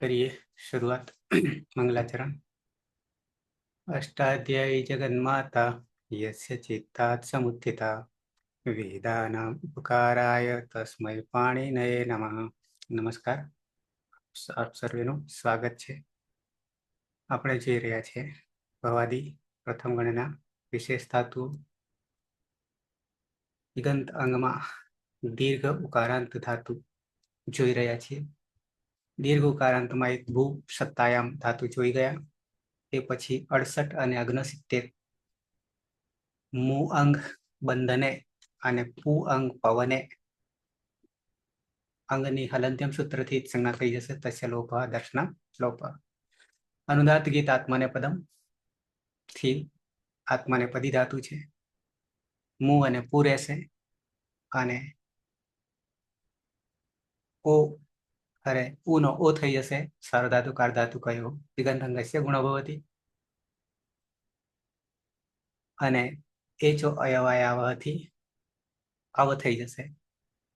करिए शुरुआत। मंगलाचरण। अष्टाध्यायी जगन्माता यस्य चित्तात् समुत्थिता वेदानाम् उपकाराय तस्मै पाणिनये नमः। नमस्कार, આપ સર્વેનું સ્વાગત છે। આપણે જોઈ રહ્યા છીએ ભવાદી પ્રથમ ગણના વિશેષ ધાતુ દિગંત અંગમાં દીર્ઘ ઉકારાંત ધાતુ જોઈ રહ્યા છીએ। દીર્ઘ ઉકારાંતમાં એક ભૂ સત્તાયામ ધાતુ જોઈ ગયા। તે પછી 68 અને 69 મુ અંગ બંધને અને પુ અંગ પવને અંગની હલંત્યમ સૂત્રથી સંજ્ઞા થઈ જશે। તસ્ય લોપ દર્શન લોપ। અનુદાત ગીત આત્માને પદમ થી આત્માને પદી ધાતુ છે। મુ અને પુ રહેશે અને ઓ અરે ઉ નો ઓ થઈ જશે। સાર્વધાતુ કાર્ધાતુ કયો દિગંતંગસ્ય ગુણ ભવતી અને એ જો અયવાયાવથી અવ થઈ જશે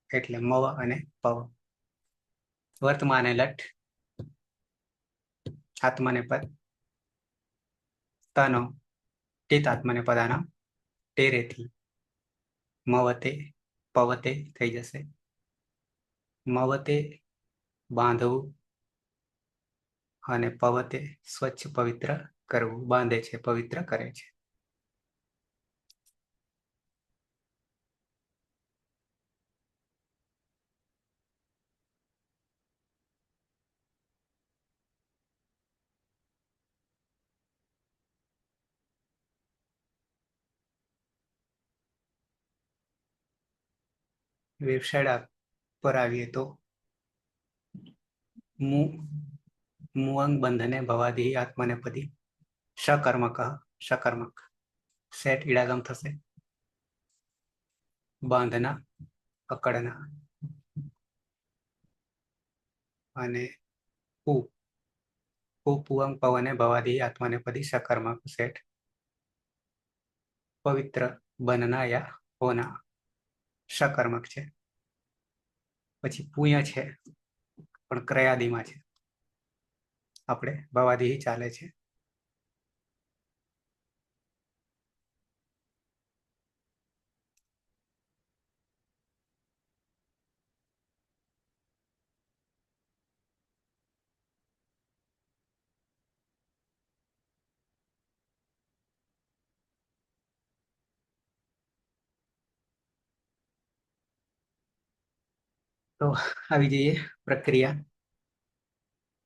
એટલે મવ અને પવ। વર્તમાને લટ આત્માને પદ તનો ટીત આત્માને પદાના ટેરેથી મવતે પવતે થઈ જશે। મવતે બાંધવું અને પવતે સ્વચ્છ પવિત્ર કરવું। બાંધે છે, પવિત્ર કરે છે। વેબસાઇટ પર આવીએ તો મુઅંગ બંધને ભવાદી આત્માને પદી શકર્મક શકર્મક સેટ ઈડાગમ થશે। બાંધના અકડના અને પુઅંગ પવને ભવાદી આત્માને પદી શકર્મક સેટ પવિત્ર બનના યા હોના શકર્મક છે। પછી પુય છે પણ ક્રયાદિમાં છે, આપણે ભવાદી ચાલે છે। તો આવી જઈએ પ્રક્રિયા।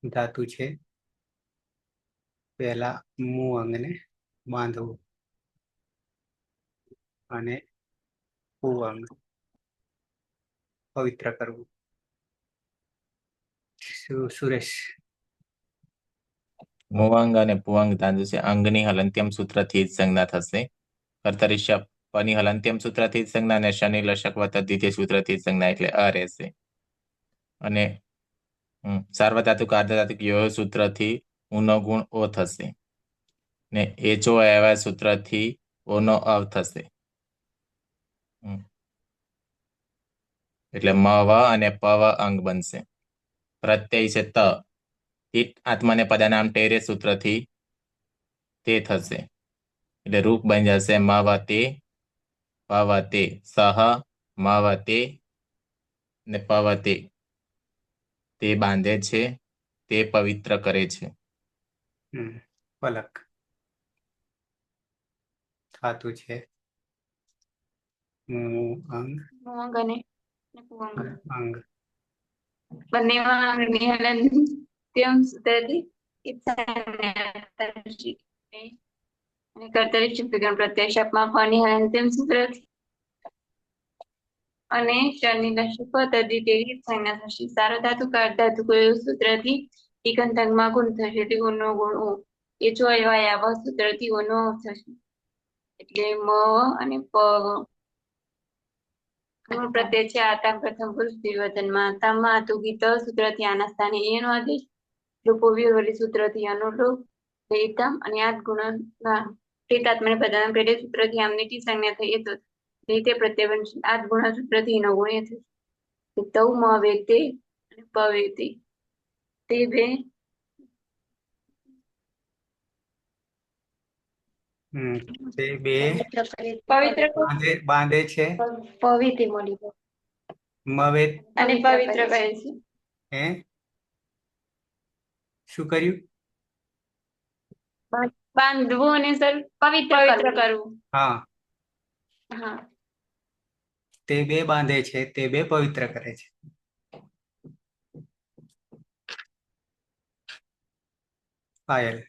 ધાતુ છે પહેલા મુ અંગને બાંધવું અને પુ અંગ પવિત્ર કરવું। સુરેશ। મુવાંગ અને પુવાંગ ધાતુ છે અંગની હલંત્યમ સૂત્રથી જ સંજ્ઞા થશે। કર્તરિષ્ય પની હલંત્યમ સૂત્રથી જ સંજ્ઞા અને શનિ લશક વત્તા દ્વિતીય સૂત્રથી જ સંજ્ઞા એટલે અ રહેશે। અને સાર્વધાતુક આર્ધધાતુક યો સૂત્રથી ઉનો ગુણ ઓ થશે ને એચો એવા સૂત્રથી ઓનો અવ થશે। એટલે મવ અને પવ અંગ બનશે। પ્રત્યય છે ત આત્માને પદાનામ ટેરે સૂત્રથી તે થશે એટલે રૂપ બની જશે મવતે પવતે સહ મવતે ને પવતે તે બાંધે છે, તે પવિત્ર કરે છે। પલક ધાતુ છે મુઅંગ અને અંગ બંનેમાં અંગની હલંત્યમ સૂત્રથી અને કર્તરી ચુંબકીકરણ પ્રત્યય શપમાં ફની હલંત્યમ સૂત્રથી અને શનિ લશક તદ્વિતીય સંજ્ઞા થશે। સાર્વધાતુક અર્ધધાતુક સૂત્રથી દિગંતંગમાં ગુણ થશે એટલે ગુણનો ગુણ ઓ। એ જો અયવાયાવ સૂત્રથી ઓનો થશે એટલે મ અને પ। ગુણ પ્રત્યય છે આતા પ્રથમ પુરુષ દ્વિવચનમાં તામાં આતુગીત સૂત્રથી આના સ્થાને એનો આદેશ લોપોવિવરી સૂત્રથી અનુલોપ લેતમ અને આત ગુણના પ્રેતાત્મને પદાના પ્રેડે સૂત્રથી આમની ટી સંજ્ઞા થઈ તો તે પ્રત્યય બનશે। આત ગુણ સૂત્રથી એનો ગુણ થશે તૌ મ વેતે અને પવેતે તે બે તે બે પવિત્ર બાંધે છે, પવિત્ર મળી ગયો. મવે અને પવિત્ર કહે છે. હે શું કર્યું? બાંધવું અને સર પવિત્ર કરવું. હા, હા, તે બે બાંધે છે, તે બે પવિત્ર કરે છે. પાયલ.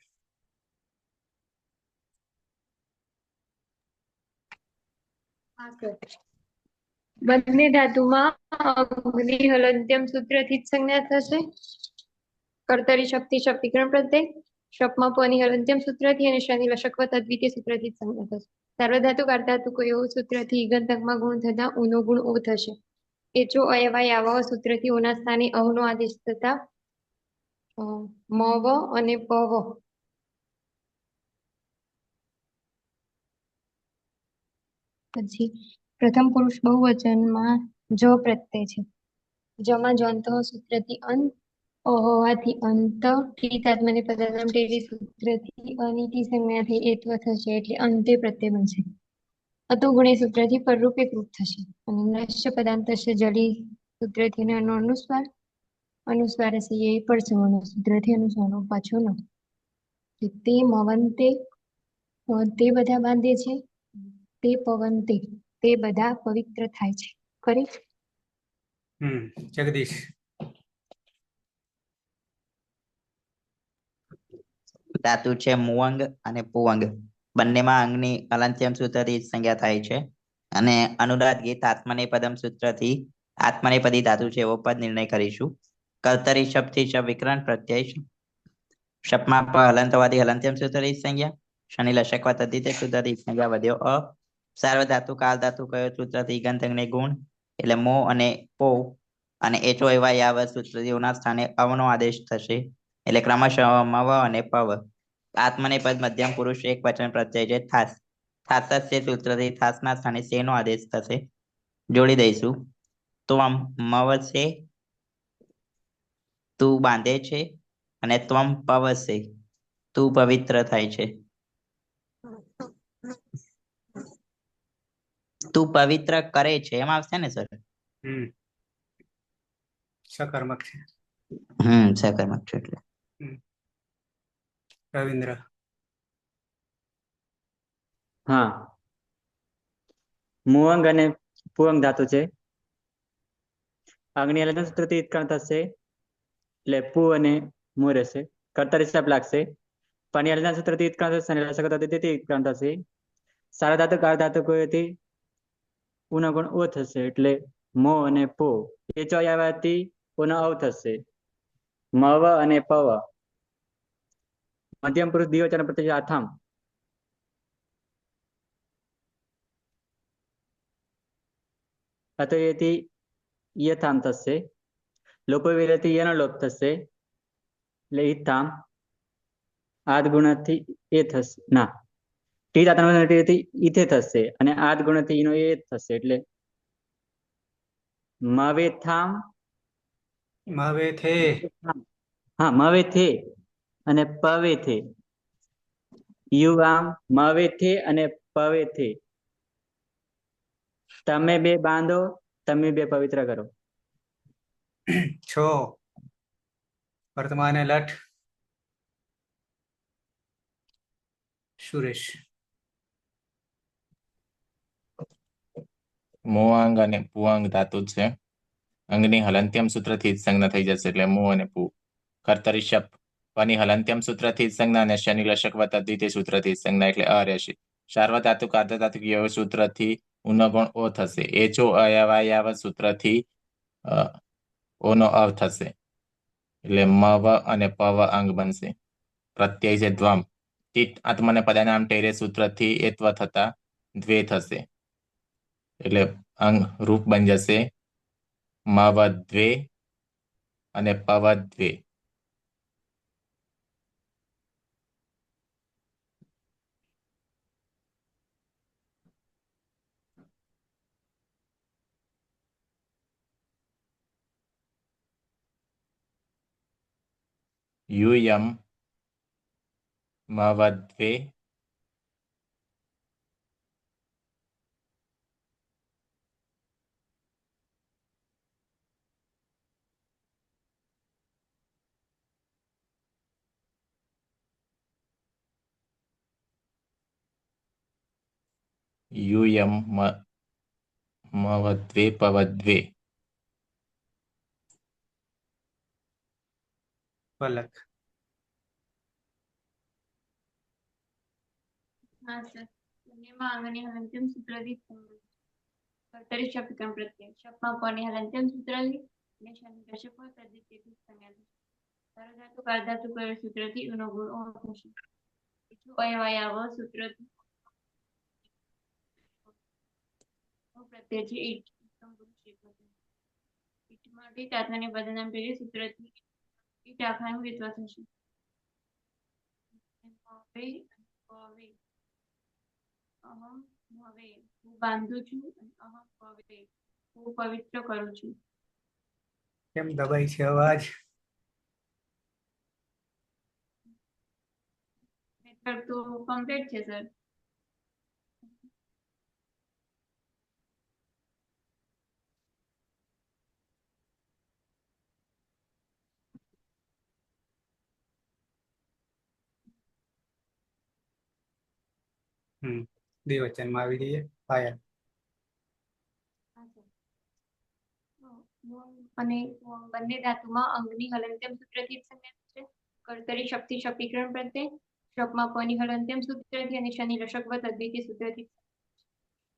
બંને ધાતુમાં અગ્નિ હલંત્યમ સૂત્રથી જ સંજ્ઞા થશે. કર્તરી શક્તિ શક્તિકરણ પ્રત્યય શપમાં પની હલંત્યમ સૂત્રથી અને શનિ લશકવ તદ્વિતીય સૂત્રથી જ સંજ્ઞા થશે. સાર્વધાતુક અર્ધાતુકો એવો સૂત્રથી ઈગંતકમાં ગુણ થતા ઉનો ગુણ ઓ થશે. એચો અયવાય આવા સૂત્રથી ઓના સ્થાને અવનો આદેશ થતા મવ અને પવ પછી પ્રથમ પુરુષ બહુવચનમાં જ પ્રત્યય છે. જમાં જંત સૂત્રથી અંત હોવાથી અંત ઠીતાત્મને પદાર્થ ટેરી સૂત્રથી અનિતિ સંજ્ઞાથી એત્વ થશે એટલે અંતે પ્રત્યય બનશે. અતો ગુણે સૂત્રથી પરરૂપે કૃત થશે અને નશ્ય પદાંત થશે જલી સૂત્રથી અનુસ્વાર અનુસ્વાર હશે એ પરસવનો સૂત્રથી અનુસ્વારનો પાછો ન તે મવંતે તે બધા બાંધે છે. તે પવનતે તે બધા પવિત્ર થાય છે. ખરી જગદીશ. ધાતુ છે મુવંગ અને પુવંગ. બંનેમાં અંગની અલંત્યમ સૂત્રથી સંજ્ઞા થાય છે અને અનુરાધ ગીત આત્મનેપદમ સૂત્રથી આત્મનેપદી ધાતુ છે એવો પદ નિર્ણય કરીશું. કર્તરી શબ્દથી શબ વિકરણ પ્રત્યય શપમાં હલંતવાદી હલંત્યમ સૂત્રથી સંજ્ઞા શનિ લશકવા તદ્ધિતે સૂત્રથી સંજ્ઞા વધ્યો અ સાર્વ ધાતુ કાલ ધાતુ કયો સૂત્રથી ગંધંગને ગુણ એટલે મો અને પો અને એચો એવા યાવ સૂત્રથીઓના સ્થાને અવનો આદેશ થશે એટલે ક્રમશઃ મવ અને પવ. આત્મનેપદ મધ્યમ પુરુષ એક વચન પ્રત્યય છે થાસ થાસસ્ય સૂત્રથી થાસના સ્થાને સેનો આદેશ થશે. જોડી દઈશું ત્વમ મવસે તું બાંધે છે અને ત્વમ પવસે તું પવિત્ર થાય છે. તું પવિત્ર કરે છે એમ આવશે ને સર? સકર્મક છે. સકર્મક છે એટલે રવિન્દ્ર. હા, મુવંગ અને પુવંગ ધાતુ છે. અગ્નિ હલંત્યમ સૂત્રથી ઉત્કર્ણ થશે એટલે પુ અને મુ રહેશે. કર્તરી શપ લાગશે. પાણી હલંત્યમ સૂત્રથી ઉત્કર્ણ થશે અને લસક તદ્ધિતેથી ઉત્કર્ણ થશે. સારા ધાતુ કાર ધાતુ કોઈથી પુનઃ ગુણ ઓ થશે એટલે મો અને પો એ ચો આવવાથી પુનઃ અવ થશે. મવ અને પવ મધ્યમ પુરુષ દ્વિવચન પ્રત્યય આથામ અતો એથી યથામ થશે. લોપો વિરેથી યનો લોપ થશે એટલે ઈથામ આદ ગુણથી એ થશે ના ટી દાતાથી ઈથે થશે અને આદ ગુણથી ઈનો એ થશે એટલે મવેથામ મવે થે હા મવે થે અને પવે થે યુવામ મવે થે અને પવે થે તમે બે બાંધો તમે બે પવિત્ર કરો. છો વર્તમાને લઠ સુરેશ. મુવાંગ અને પુવાંગ ધાતુ છે. અંગની હલંત્યમ સૂત્રથી જ સંજ્ઞા થઈ જશે એટલે મુ અને પુ. કર્તરી શપ પની હલંત્યમ સૂત્રથી જ સંજ્ઞા અને શનિ લશક તદ્ધિતે સૂત્રથી જ સંજ્ઞા એટલે અ રહેશે. સાર્વધાતુક આર્ધધાતુક યવ સૂત્રથી ઉનગુણ ઓ થશે. એચો અયવાયાવ સૂત્રથી ઓનો અવ થશે એટલે મવ અને પવ અંગ બનશે. પ્રત્યય છે ધ્વમ તિત આત્મને પદાનામ ટેરે સૂત્રથી એત્વ થતા દ્વે થશે એટલે અંગ રૂપ બની જશે મવદ્વે અને પવદ્વે. यूयम मवद्वे यूयम मवद्वे पवद्वे પલક. હા સર. બંનેમાં આંગળી હલનચલન સૂત્રથી કર્તરી શબ્દ ક્રમ પ્રત્યય શબ્દમાં પની હલનચલન સૂત્રથી અને શનિ દશક હોય તદ્ધિતેથી સંજ્ઞા થશે. સાર્વધાતુક અર્ધાતુક સૂત્રથી ઉનો ગુણ ઓ થશે. બીજું અયવાયાવ સૂત્રથી પ્રત્યય છે ઈટ ઉત્તમ પુરુષ એકવચન. ઈટ માટે તાત્મને બદનામ પેલી સૂત્રથી ઈટ આખાનું વિત્વ થશે. હવે હવે અહમ હવે હું બાંધું છું અને અહમ હવે હું પવિત્ર કરું છું. કેમ દબાઈ છે અવાજ? મેથડ તો કમ્પ્લીટ છે સર. દ્વિવચનમાં આવી જઈએ. પાયલ. અને બંને ધાતુમાં અંગની હલનચલન સૂત્રથી જ સંજ્ઞા થશે. કર્તરી શક્તિ શક્તિકરણ પ્રત્યય શબ્દમાં પની હલનચલન સૂત્રથી અને શનિ લશક વત અદ્વિતીય સૂત્રથી.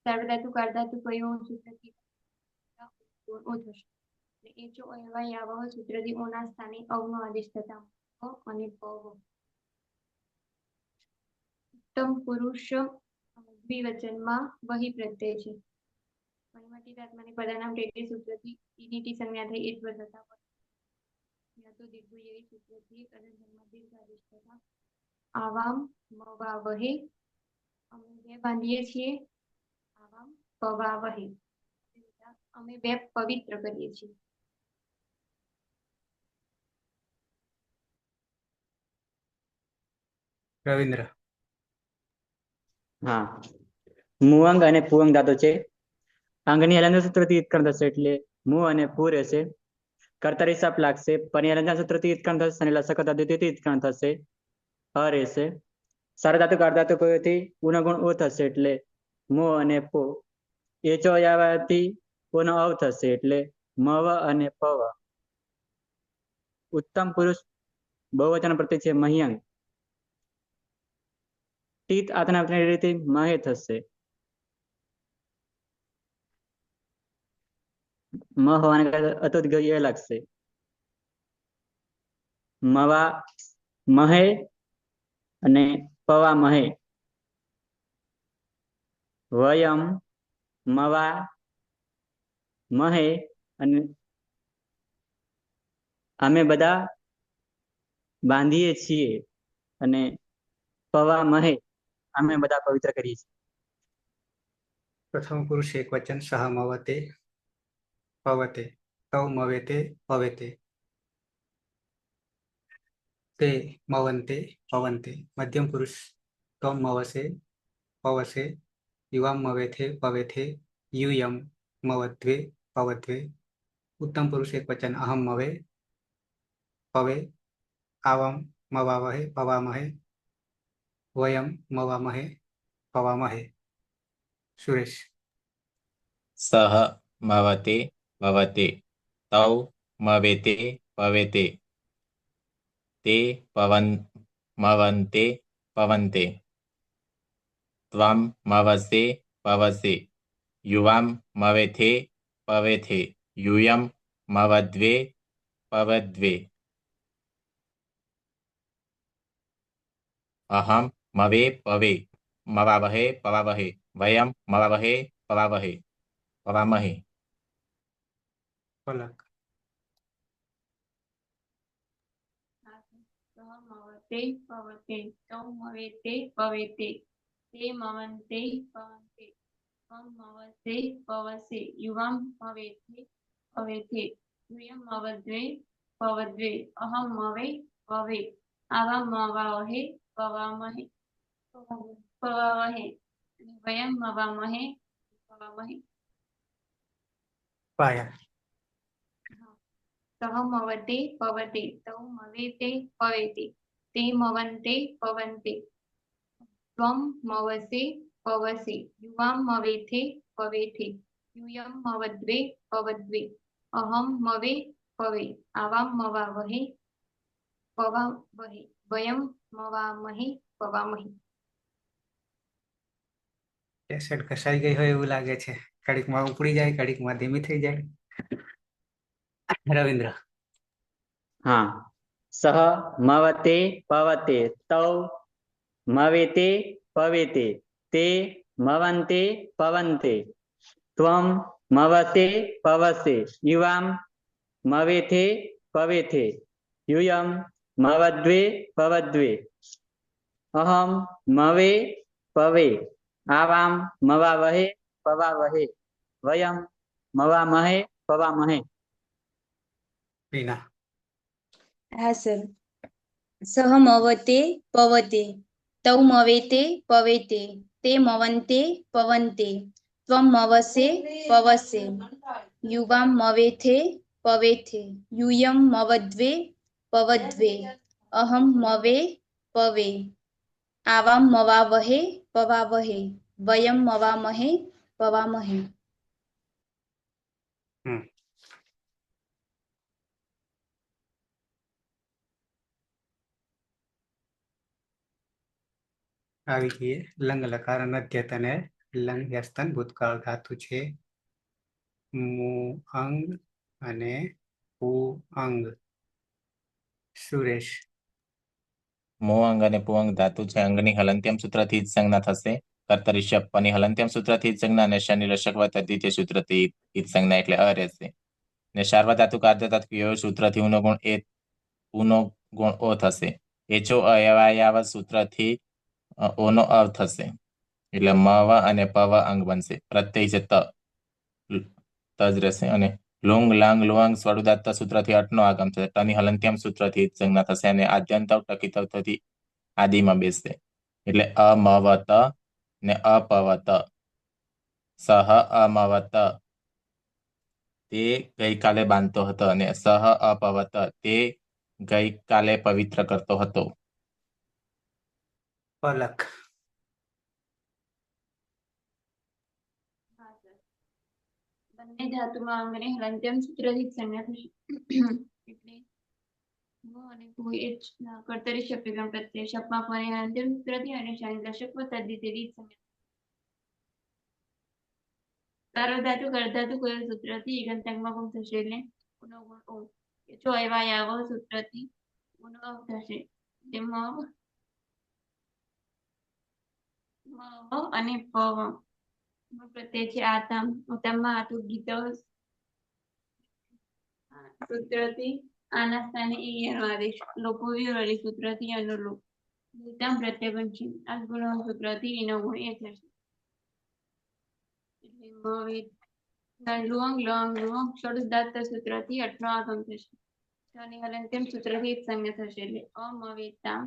સાર્વધાતુક અર્ધાતુક અયોગ સૂત્રથી ઓ થશે. એ જો અયવાયાવહ સૂત્રથી ઓના સ્થાને અવનો આદેશ થતા અને પવ. ઉત્તમ પુરુષ દ્વિવચનમાં વહી પ્રત્યય છે. મણીમટી તાત્માની પદાનામ ટેટી સૂત્રથી ઈડીટી સંજ્ઞા થઈ એક પર થતા હોય. યા તો દીર્ઘ સૂત્રથી કદનમાં દીર્ઘ આદેશ થતા આવામ મવા વહે અમે બે બાંધીએ છીએ. આવામ પવા વહે અમે બે પવિત્ર કરીએ છીએ. રવિન્દ્ર. હા. મુઅંગ અને પુઅંગ ધાતુ છે. અંગની હલનચલન સૂત્રથી ઇત્કરણ થશે એટલે મુ અને પુ રહેશે. કર્તરી સપ લાગશે. પની હલનચલન સૂત્રથી ઇત્કરણ થશે અને લસક અદ્વિતીયથી ઇત્કરણ થશે. અ રહેશે. સાર્વધાતુક અર્ધાતુકથી ગુણગુણ ઓ થશે એટલે મો અને પો. એ ચો આવવાથી ઓનો અવ થશે એટલે મવ અને પવ. ઉત્તમ પુરુષ બહુવચન પ્રત્યય છે મહ્યંગ. ટીત આતના રીતે મહે થશે. મ હોવાને કારણે અતુત ગય લાગશે. મવા મહે અને પવા મહે. વયમ મવા મહે અને અમે બધા બાંધીએ છીએ અને પવા મહે અમે બધા પવિત્ર કરીએ છીએ. પ્રથમ પુરુષ એકવચન સહ મવતે પવતે તૌ મવેતે પવેતે તે મવંતે પવંતે. મધ્યમ પુરુષ તમ મવસે પવસે યુવામ મવેથે પવેથે યુયમ મવદ્વે પવદ્વે. ઉત્તમ પુરુષ એકવચન અહમ મવે પવે આવમ મવાવહે પવામહે વયમ મવામહે પવામહે. સુરેશ. સહ મવતે ભવતે તૌ મવેતે પવેતે તે મવન્તે પવન્તે ત્વમ મવસે પવસે યુવામ મવેથે પવેથે યુયમ મવદ્વે પવદ્વે અહમ મવે પવે મવાવહે પવાવહે વયમ મવાવહે પવાવહે પવામહે. પલક. મવતે પવતે તૌ મવેતે પવેતે તે મવન્તે પવન્તે ત્વમ મવસે પવસે યુવામ મવેથે પવેથે યુયમ મવદ્વે પવદ્વે અહમ મવે વહે આવા મવાવહે પવામહે પવાવહે અને વયમ મવામહે પવામહે. પાયલ. સહ મવતે પવતે તૌ મવેતે પવેતે તે મવન્તે પવન્તે ત્વમ મવસે પવસે યુવામ મવેથે પવેથે યુયમ મવદ્વે પવદ્વે અહમ મવે પવે આવામ મવાવહે પવાવહે વયમ મવામહે પવામહે. કેસેટ ઘસાઈ ગઈ હોય એવું લાગે છે. ઘડીકમાં ઉપડી જાય, ઘડીકમાં ધીમી થઈ જાય. રવિન્દ્ર. હા. સહ મવતે પવતે તૌ મવેતે પવેતે તે મવન્તે પવન્તે ત્વમ મવસે પવસે યુવામ મવેથે પવેથે યુયમ મવદ્વે પવદ્વે અહમ મવે પવે આવામ મવાવહે પવાવહે વયમ મવામહે પવામહે. રીના. હા સર. સહ મવતે પવતે તૌ મવેતે પવેતે તે મવન્તે પવન્તે ત્વમ મવસે પવસે યુવામ મવેથે પવેથે યુયમ મવદ્વે પવદ્વે અહમ મવે પવે આવામ મવાવહે પવાવહે વયમ મવામહે પવામહે. હમ. આવી ગઈ લંગ લકાર અનદ્યત અને લંગ વ્યસ્તન ભૂતકાળ ધાતુ છે. મુ અંગ અને પુ અંગ. સુરેશ. મોઅંગ અને પુઅંગ ધાતુ છે. અંગની હલંત્યમ સૂત્રથી જ સંજ્ઞા થશે. કર્તરી શપ્પની હલંત્યમ સૂત્રથી જ સંજ્ઞા અને શનિ લશક દ્વિતીય સૂત્રથી જ સંજ્ઞા એટલે અ રહેશે. ને સાર્વધાતુક આર્ધધાતુક યો સૂત્રથી ઉનો ગુણ એ ઉનો ગુણ ઓ થશે. એચો અયવાયાવ સૂત્રથી ઓનો અવ થશે. એટલે મવ અને પવ અંગ બનશે. પ્રત્યય છે ત જ રહેશે. અને લુંગ લાંગ લુઆંગ સ્વરુદાત્ત સૂત્રથી અટનો આગમ થશે. ટની હલંત્યમ સૂત્રથી જ સંજ્ઞા થશે અને આદ્યંતવ ટકિતવથી આદિમાં બેસશે. એટલે અમવત ને અપવત. સહ અમવત તે ગઈકાલે બાંધતો હતો અને સહ અપવત તે ગઈકાલે પવિત્ર કરતો હતો. પલક. હા સર. બંને ધાતુમાં અંગને હલંત્યમ સૂત્રથી જ સંજ્ઞા થશે. એટલે મુ અને પુ એ જ કર્તરી શપ્ય પ્રત્યય શપમાં ફરી હલંત્યમ સૂત્રથી અને શનિ લશક તદ્ધિતેથી જ સંજ્ઞા. સાર્વધાતુક અર્ધધાતુક સૂત્રથી ઈગંતાંગમાં ગુણ થશે એટલે ઉનો ગુણ ઓ. જો અયવાયાવ સૂત્રથી ઉનો અવ થશે. તેમાં મવ અને પવ પ્રત્યય છે આતમ ઉત્તમમાં આતુ ગીત સૂત્રથી આના સ્થાને ઈ એનો આદેશ લોપો વિવરી સૂત્રથી અનુલોપ ઉત્તમ પ્રત્યય બનશે. આ ગુણ સૂત્રથી એનો ગુણ એ થશે. લુઅંગ લોંગ લુઅંગ ષોડદાત્ત સૂત્રથી અટનો આગમ થશે. શનિ હલંત્યમ સૂત્રથી જ સંજ્ઞા થશે. એટલે અમવેતા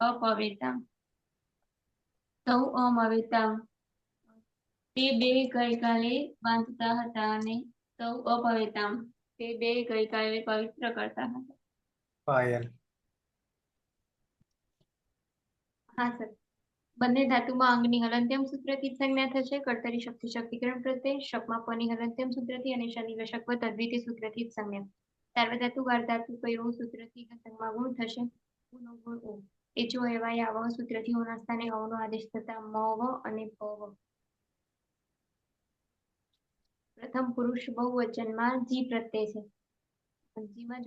અપવેતા તૌ અમવેતા તે બે ગઈકાલે બાંધતા હતા અને તૌ અપવેતામ તે બે ગઈકાલે પવિત્ર કરતા હતા. પાયલ. હા સર. બંને ધાતુમાં અંગની હલંત્યમ સૂત્રથી જ સંજ્ઞા થશે. કર્તરી શક્તિ શક્તિકરણ પ્રત્યય શપમાં પની હલંત્યમ સૂત્રથી અને શનિ લશક તદ્વિતીય સૂત્રથી જ સંજ્ઞા. સાર્વધાતુક અર્ધધાતુક યો સૂત્રથી ઈગંતાંગમાં ગુણ થશે. ઉનો ગુણ ઓ. એચો અયવાયાવ સૂત્રથી ઓના સ્થાને અવનો આદેશ થતા મવ અને પવ. પ્રથમ પુરુષ બહુવચનમાં જી પ્રત્યય છે. જીમાં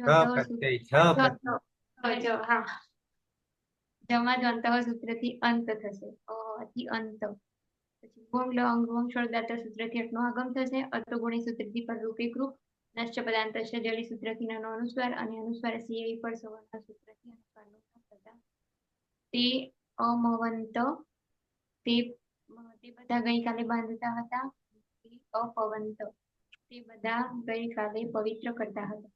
જમા દ્વંત સૂત્રથી અંત થશે. થી અંત. પછી ભોંગ લંગ ભોંગ ષોડદાત્ત સૂત્રથી અટનો આગમ થશે. અર્થગુણી સૂત્રથી પરરૂપ એકરૂપ નશ્ચ પદાંતસ્ય જડી સૂત્રથી નાનો અનુસ્વાર અને અનુસ્વાર સિંહ વિપર સવર્ણ સૂત્રથી અનુસ્વારનો થતા તે અમવંત તે બધા ગઈકાલે બાંધતા હતા. અપવંત તે બધા ગઈકાલે પવિત્ર કરતા હતા.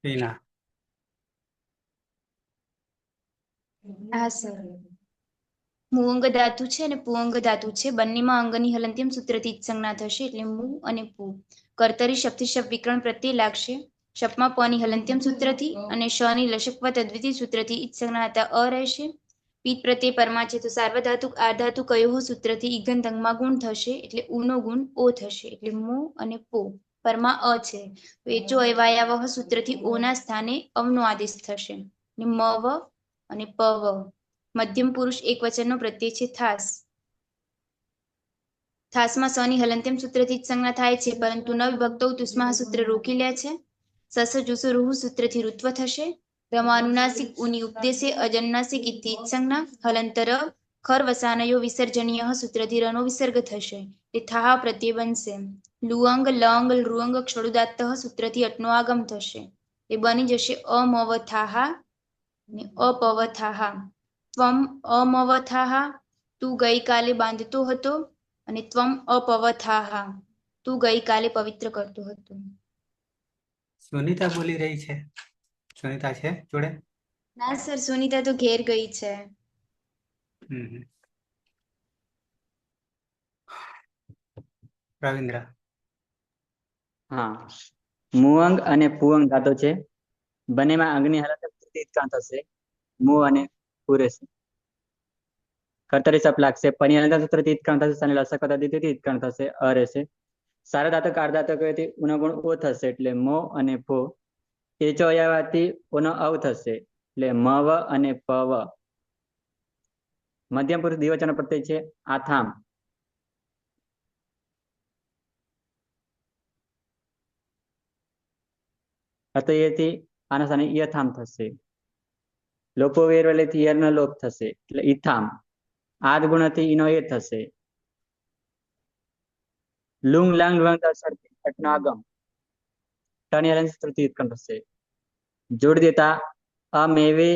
રીના. હા સર. મુઅંગ ધાતુ છે અને પુઅંગ ધાતુ છે, બંનેમાં અંગની હલંત્યમ સૂત્રથી જ સંજ્ઞા થશે, એટલે મુ અને પુ. કર્તરી શબ્દથી શબ્દ વિકરણ પ્રત્યય લાગશે. શપમાં પ ની હલંત્યમ સૂત્રથી અને શ ની લશકવા તદ્વિતીય સૂત્રથી ઈજ સંજ્ઞા હતા અ રહેશે. પિત્ત પ્રત્યય પરમા છે તો સાર્વધાતુક આધાતુ કયો સૂત્રથી ઈગંત અંગમાં ગુણ થશે, એટલે ઉનો ગુણ ઓ થશે, એટલે મુ અને પો. પરમા અ છે તો એચો અયવાયાવહ સૂત્રથી ઓના સ્થાને અવનો આદેશ થશે. મવ અને પવ. મધ્યમ પુરુષ એક વચનનો પ્રત્યય છે થાસ. થાસમાં સ ની હલંત્યમ સૂત્રથી જ સંજ્ઞા થાય છે, પરંતુ ન વિભક્તો તુસ્મા સૂત્ર રોકી લે છે. સસ જુસો રૂહ સૂત્રથી ઋત્વ થશે. રમાનુનાસિક ઉની ઉપદેશે અજન્નાસિક ઇતિ સંજ્ઞા. હલંતર ખર વસાનયો વિસર્જનીય સૂત્રથી રનો વિસર્ગ થશે. તે થાહ પ્રત્યય બનશે. લુઅંગ લંગ રુઅંગ ક્ષળુદાત્ત સૂત્રથી અટનો આગમ થશે. એ બની જશે અમવથાહા અને અપવથાહા. ત્વમ અમવથાહા, તું ગઈકાલે બાંધતો હતો, અને ત્વમ અપવથાહા, તું ગઈકાલે પવિત્ર કરતો હતો. સુનિતા બોલી રહી છે. સુનિતા છે જોડે? ના સર, સુનિતા તો ઘેર ગઈ છે. હમ. રવિન્દ્ર. હા, મુઅંગ અને પુઅંગ ધાતુ છે, બંનેમાં અંગની હલંત્યમ ઉત્ક્રાંત થશે. મુ અને પુ રહેશે. કર્તરી સપ લાગશે. પની હલંત્યમ સૂત્રથી ઉત્ક્રાંત થશે અને લસક તદ્વિતીયથી ઉત્ક્રાંત થશે અ રહેશે. સાર્વધાતુક અર્ધધાતુકથી ઉનો ગુણ ઓ થશે, એટલે મો અને પો. એચો અયવાથી ઓનો અવ થશે, એટલે મવ અને પવ. મધ્યમ પુરુષ દ્વિવચન પ્રત્યય છે આથામ. અતયથી આના સ્થાને યથામ થશે. લોપો વેરવલેથી યરનો લોપ થશે, એટલે ઈથામ. આદ ગુણથી ઈનો એ થશે. લુંગ લાંગ લુંગ આગમ ટની હલંત્યમ સૂત્રથી ઉત્ક્રાંત થશે. જોડી દેતા અમેવે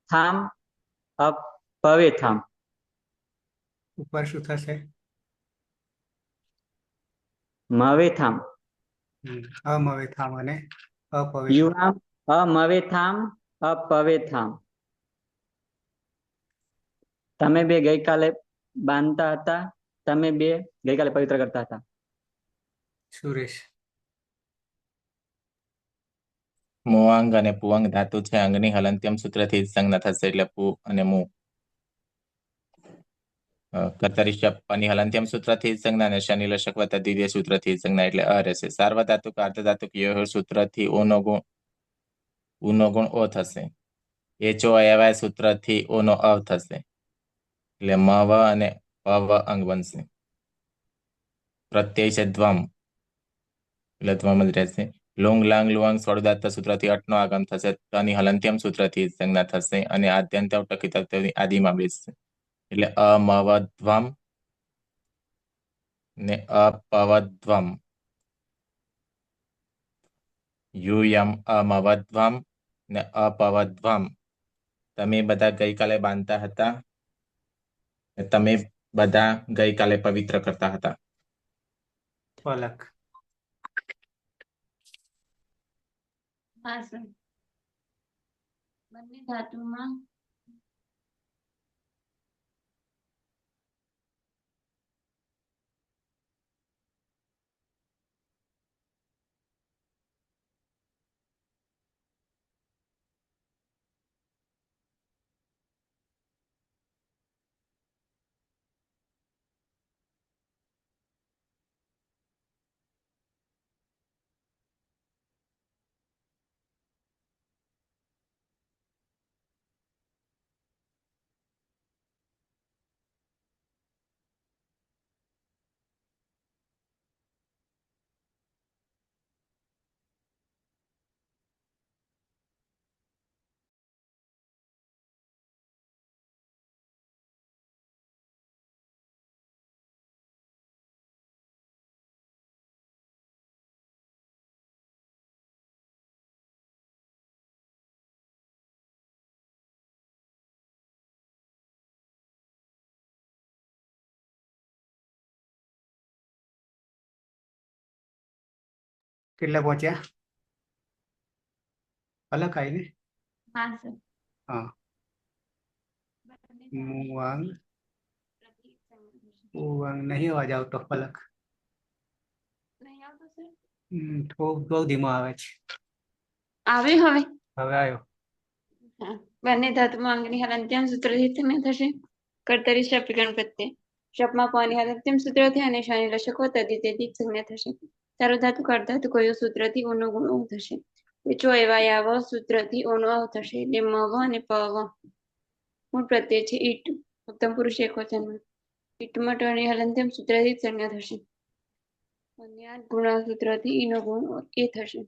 થામ અપવે થામ. ઉપર શું થશે? મવે થામ. અમવે થામ અને અપવે થામ. યુવામ અમવે થામ અપવે થામ. તમે બે ગઈકાલે બાંધતા હતા, તમે બે ગઈકાલે પવિત્ર કરતા હતા. સુરેશ. મુઅંગ અને પુઅંગ ધાતુ છે, અંગની હલંત્યમ સૂત્રથી જ સંજ્ઞા થશે, એટલે પુ અને મુ. કર્તરી શપ પની હલંત્યમ સૂત્રથી જ સંજ્ઞા અને શનિ લશકવા તદ્વિતીય સૂત્રથી જ સંજ્ઞા, એટલે અ રહેશે. સાર્વધાતુક અર્ધધાતુક યો સૂત્રથી ઉનો ગુણ ઓ થશે. એચો અયવાય સૂત્રથી ઓનો અવ થશે, એટલે મવ અને પવ અંગ બનશે. પ્રત્યય છે ધ્વમ, એટલે ધ્વમ જ રહેશે. લુંગ લાંગ લુઆંગ સ્વરદાત્ત સૂત્રથી અટનો આગમ થશે. તની હલંત્યમ સૂત્રથી સંજ્ઞા થશે અને આદ્યંત ટકી આદિમાં બેસશે, એટલે અમવધ્વમ ને અપવધ્વમ. યુયમ અમવધ્વમ ને અપવધ્વમ. તમે બધા ગઈકાલે બાંધતા હતા, તમે બધા ગઈકાલે પવિત્ર કરતા હતા. પલક. હા સર. બંને ધાતુમાં કેટલા પહોંચ્યા? પલક આવી ને? હા સર. હા. મુવાંગ ઉવાંગ નહીં અવાજ આવતો પલક. નહીં આવતો સર? બહુ ધીમો આવે છે. આવે હવે? હવે આવ્યો. હા. બંને ધાતુમાં અંગની હલનત્યામ સૂત્રથી સંજ્ઞા થશે. કર્તરી શપ વિકર્ણ પ્રત્યય. શપમાં પની હલનત્યામ સૂત્રથી અને શનિ લશકો તદ્ધિતેથી જ સંજ્ઞા થશે. સાર્વધાતુક અર્ધધાતુ કયો સૂત્રથી ઓનો ગુણ ઓ થશે. વેચો એવા યાવ સૂત્રથી ઓનો અવ થશે. એટલે મવ અને પવ મૂળ પ્રત્યય છે ઈટ. ઉત્તમ પુરુષ એકવચનમાં. ઈટમાં ટની હલનત્યામ સૂત્રથી જ સંજ્ઞા થશે. અને આ ગુણસૂત્રથી ઈનો ગુણ એ થશે.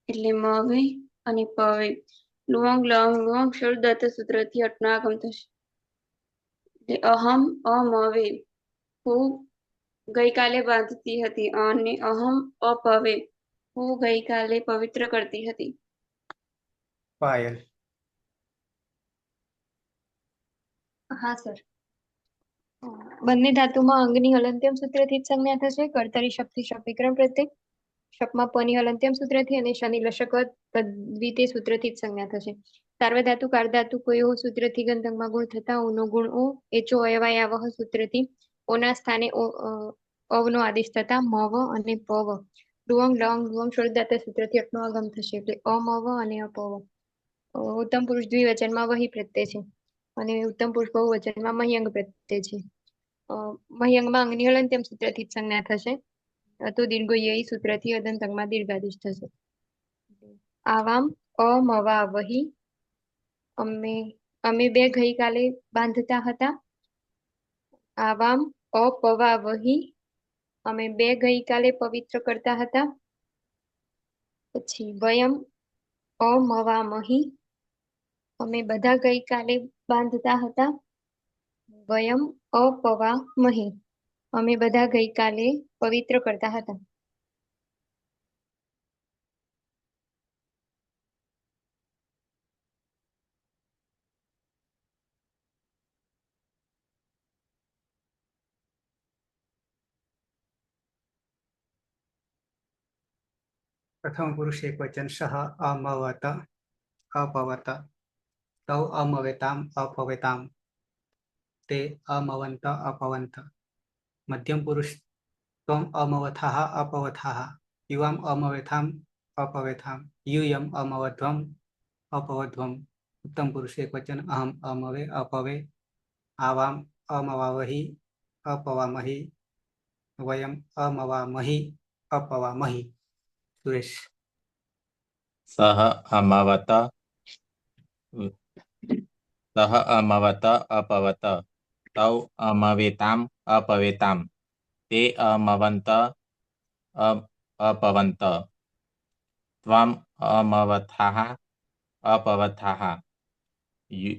એટલે મવે અને પવે. લુવાંગ લંગ લુવાંગ શરૂ સૂત્રથી અટનો આગમ થશે. એટલે અહમ અમવે. હું ગઈકાલે બાંધતી હતી અને અહમ અપવે. હું ગઈકાલે પવિત્ર કરતી હતી. પાયલ. હા સર. બંને ધાતુમાં અંગની હલનત્યમ સૂત્રથી જ સંજ્ઞા થશે. કર્તરી શપથી શપ વિકર્ણ પ્રત્યય. શપમાં પની હલનત્યમ સૂત્રથી અને શનિ લશક તદ્વિતે સૂત્રથી જ સંજ્ઞા થશે. સાર્વધાતુક અર્ધધાતુ કોઈ સૂત્રથી ગંધકમાં ગુણ થતા ઓનો ગુણ ઓ. એચો એવાય આવહ સૂત્રથી ઓના સ્થાને અવનો આદેશ થતા મવ અને પવ. લુવંગ લંગ લુવંગ શરૂ સૂત્રથી અટનો આગમ થશે. એટલે અમવ અને અપવ. ઉત્તમ પુરુષ દ્વિવચનમાં વહી પ્રત્યય છે. અને ઉત્તમ પુરુષ બહુવચનમાં મહ્યંગ પ્રત્યય છે. મહ્યંગમાં અંગની હલનત્યમ સૂત્રથી જ સંજ્ઞા થશે. તો દીર્ઘ ય સૂત્રથી અદંતકમાં દીર્ઘાદેશ થશે. આવામ અમવા વહી. અમે બે ગઈકાલે બાંધતા હતા. આવામ અપવા વહી. અમે બે ગઈકાલે પવિત્ર કરતા હતા. પછી વયમ અમવા મહી. અમે બધા ગઈકાલે બાંધતા હતા. વયમ અપવા મહી. અમે બધા ગઈકાલે પવિત્ર કરતા હતા. પ્રથમ પુરુષ એકવચન સહ અમવત અપવત તૌ અમવેતામ અપવેતામ તે અમવંત અપવંત. મધ્યમ પુરુષ ત્વમ અમવથાહ અપવથાહ યુવામ અમવેથામ અપવેથામ યુયમ અમવધ્વમ અપવધ્વમ. ઉત્તમ પુરુષ એકવચન અહમ અમવે અપવે આવામ અમવાવહી અપવામહી વયમ અમવામહી અપવામહી. સુરેશ. સહ અમવત અપવત તૌ અમવેતામ અપવેતામ તે અમવંત અપવંત ત્વમ અમવથાહ અપવથાહ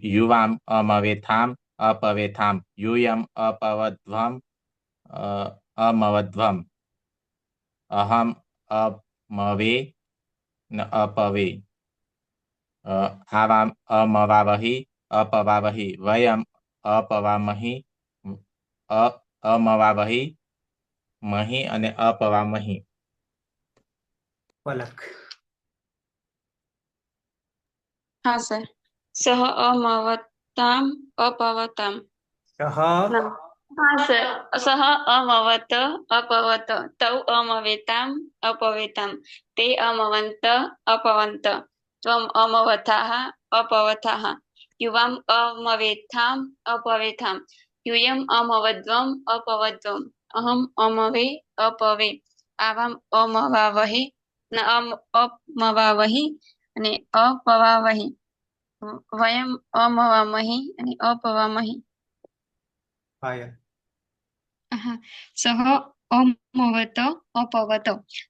યુવામ અમવેથામ અપવેથામ યુયમ અપવધ્વમ અમવધ્વમ અહમ અમવે અપવે આવામ અમવાવહી અપવાવહી વયમ અપવામહી અમવાવહી મહી અને અપવામહી. પલક. હા સર. સહ અમવતામ અપવતામ. સહ હા સર. સહ અમવત અપવત તૌ અમવેતામ અપવેતામ તે અમવંત અપવંત ત્વમ અમવથાહ અપવથાહ યુવામ અમવેથામ અપવેથામ યુયમ અમવદ્વમ અપવદ્વમ અહમ અમવે અપવે આવામ અમવાવહી અપમવાવહી અને અપવાવહી વયમ અમવામહી અને અપવામહી. પાયલ. સહ અમવત અપવત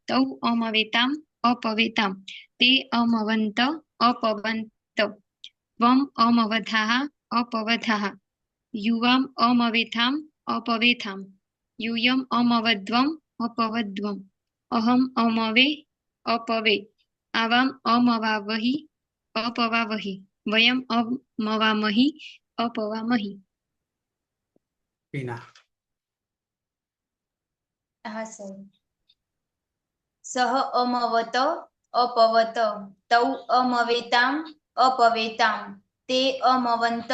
તૌ અમવેતામ અપવેતામ તે અમવંત અપવંત ત્વમ અમવથાહ અપવથાહ યુવામ અમવેથામ અપવેથામ યુયમ અમવદ્વમ અપવદ્વમ અહમ અમવે અપવે આવામ અમવાવહી અપવાવહી વયમ અમવામહી અપવામહી. પીના. હા સર. સહ અમવત अपवत तौ अमवेताम अपवेताम ते अमवन्त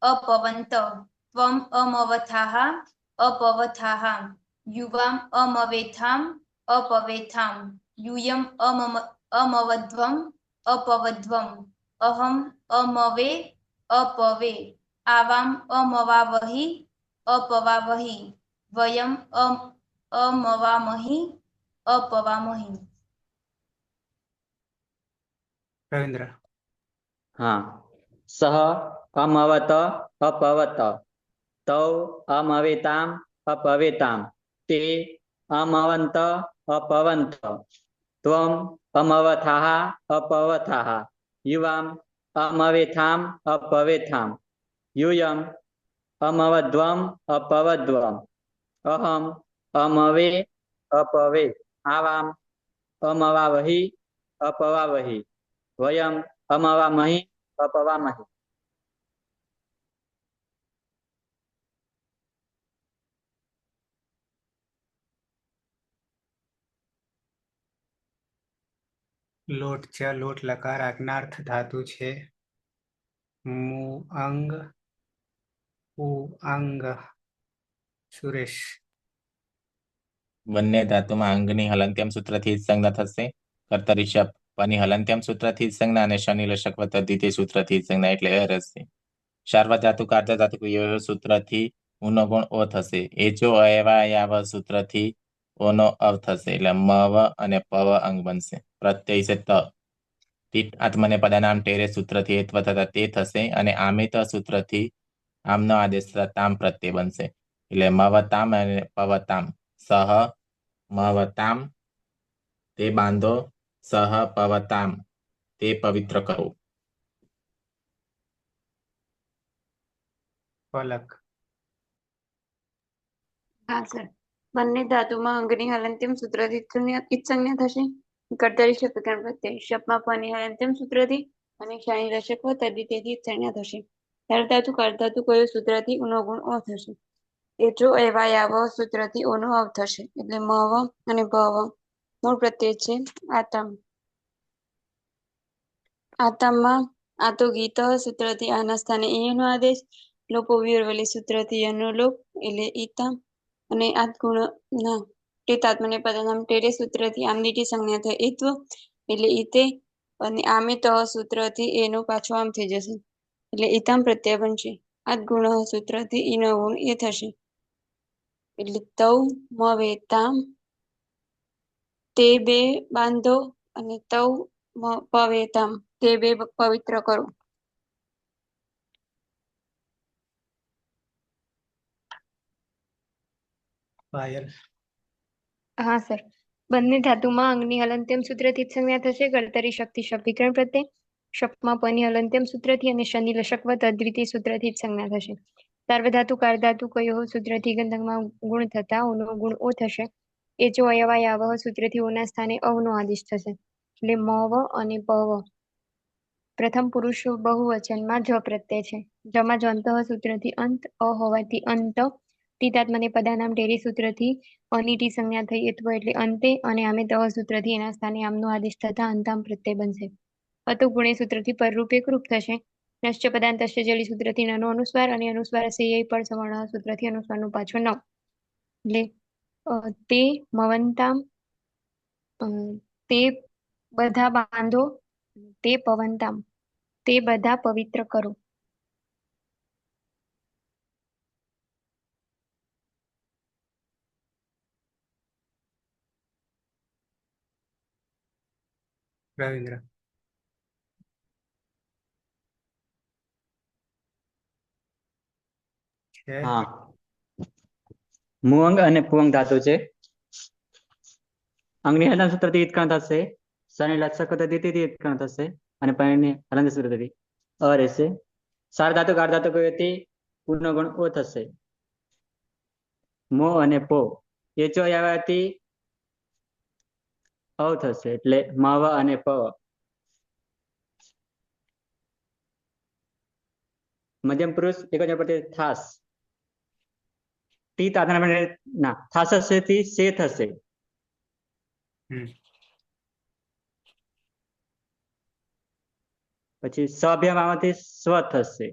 अपवन्त त्वम् अमवथाः अपवथाः युवाम् अमवेथाम् अपवेथाम् यूयम् अमवध्वम् अपवध्वम् अहम् अमवे अपवे आवाम् अमवावहि अपवावहि वयम् अमवामहि अपवामहि। रविंद्र। हाँ, सह अमवत अपवत तौ अमवेताम अपवेताम ते अमवन्त अपवन्त त्वम् अमवथाः अपवथाः युवाम् अमवेथाम् अपवेथाम् यूयम् अमवध्वम् अपवध्वम् अहम् अमवे अपवे आवाम् अमवावहि अपवावहि वयम् अमवामहि अपवामहि। લોટ ચ લોટ લકાર આજ્ઞાર્થ ધાતુ છે મુ અંગ ઉ અંગ સુરેશ। બંને ધાતુમાં અંગની હલંત્યમ સૂત્રથી જ સંજ્ઞા થશે। કર્તરી શપ પની હલંત્યમ સૂત્રથી જ સંજ્ઞા અને શનિ લશક વત્તા દ્વિતીય સૂત્રથી જ સંજ્ઞા એટલે રહેશે। સાર્વધાતુક અર્ધધાતુક યો સૂત્રથી ઉનો ગુણ ઓ થશે। એચો અયવાયાવ સૂત્રથી ઓનો અવ થશે એટલે મવ અને પવ અંગ બનશે। પ્રત્યય છે ત તીટ આત્મને પદાનામ ટેરે સૂત્રથી એત્વ થતા તે થશે અને આમિત સૂત્રથી આમનો આદેશ થતા તામ પ્રત્યય બનશે એટલે મવતામ અને પવતામ। સહ મવતામ તે બાંધો સહ પવતામ તે પવિત્ર કરો। પલક। હા સર, બંને ધાતુમાં અંગની હલંત્યમ સૂત્રથી ઇત્સંજ્ઞા થશે। કર્તરી શપ વિકરણ પ્રત્યય શપમાં પની હલંત્યમ સૂત્રથી અને શાની લશક વત્તા દ્વિતીયથી ઇત્સંજ્ઞા થશે। સાર્વધાતુક અર્ધધાતુક કયો સૂત્રથી ઉનો ગુણ ઓ થશે। એચો એવાયાવ સૂત્રથી ઓનો અવ થશે એટલે મવ અને ભવ મૂળ પ્રત્યય છે આતમ। આતમમાં આતો ગીત સૂત્રથી આના સ્થાને ઈનો આદેશ લોપો વિવરવલી સૂત્રથી યનો લોપ એટલે ઈતમ અને આત્ગુણ ના ટેતાત્મને પદનામ ટેરે સૂત્રથી આમનીટી સંજ્ઞા થાય ઈત્વ એટલે ઈતે અને આમે ત સૂત્રથી એનો પાછો આમ થઈ જશે એટલે ઈતામ પ્રત્યય બનશે। આત્ગુણ સૂત્રથી ઈનો ગુણ એ થશે એટલે તૌ મવેતામ તે બે બાંધો અને તૌ પવેતામ તે બે પવિત્ર કરો। પાયલ। હા સર, બંને ધાતુમાં અંગની હલંત્યમ સૂત્રથી જ સંજ્ઞા થશે। કર્તરી શક્તિ શપ વિકરણ પ્રત્યય શપમાં પની હલંત્યમ સૂત્રથી અને શનિ લશક વત્તા દ્વિતીય સૂત્રથી જ સંજ્ઞા થશે। સાર્વધાતુક અર્ધધાતુક કયો સૂત્રથી ગંધકમાં ગુણ થતા ઓનો ગુણ ઓ થશે। એચો અયવાયાવ સૂત્રથી ઓના સ્થાને અવનો આદેશ થશે એટલે મવ અને પવ। પ્રથમ પુરુષ બહુવચનમાં જ પ્રત્યય છે। જમાં જંત સૂત્રથી અંત અ હોવાથી અંત તીતાત્મને પદાનામ ટેરી સૂત્રથી અનીટી સંજ્ઞા થઈ એત્વ એટલે અંતે અને આમે તહ સૂત્રથી એના સ્થાને આમનો આદેશ થતા અંતામ પ્રત્યય બનશે। અતો ગુણે સૂત્રથી પરરૂપ એકરૂપ થશે। નશ્ચ પદાંતશ્ચ જલી સૂત્રથી નનો અનુસ્વાર અને અનુસ્વાર અસેય પર સવર્ણ સૂત્રથી અનુસ્વારનો પાછો ન એટલે તે મવંતામ તે બધા બાંધો તે પવનતામ તે બધા પવિત્ર કરો। રવિન્દ્ર। છે હા, મુઅંગ અને પુઅંગ ધાતુ છે। અંગની હલન સૂત્રથી ઇત્કણ થશે। શનિ લક્ષક દ્વિતીયથી ઇત્કણ થશે અને પરની હલન સૂત્રથી અ રહેશે। સાર્વધાતુક અર્ધધાતુકથી પૂર્ણ ગુણ ઓ થશે। મો અને પો એચો આવવાથી અવ થશે એટલે મવ અને પવ। મધ્યમ પુરુષ એક જ પ્રત્યય થાસ ટી તાતના ના થાસ થી સે થશે। હમ પછી સ્વાભ્યામાંથી સ્વ થશે.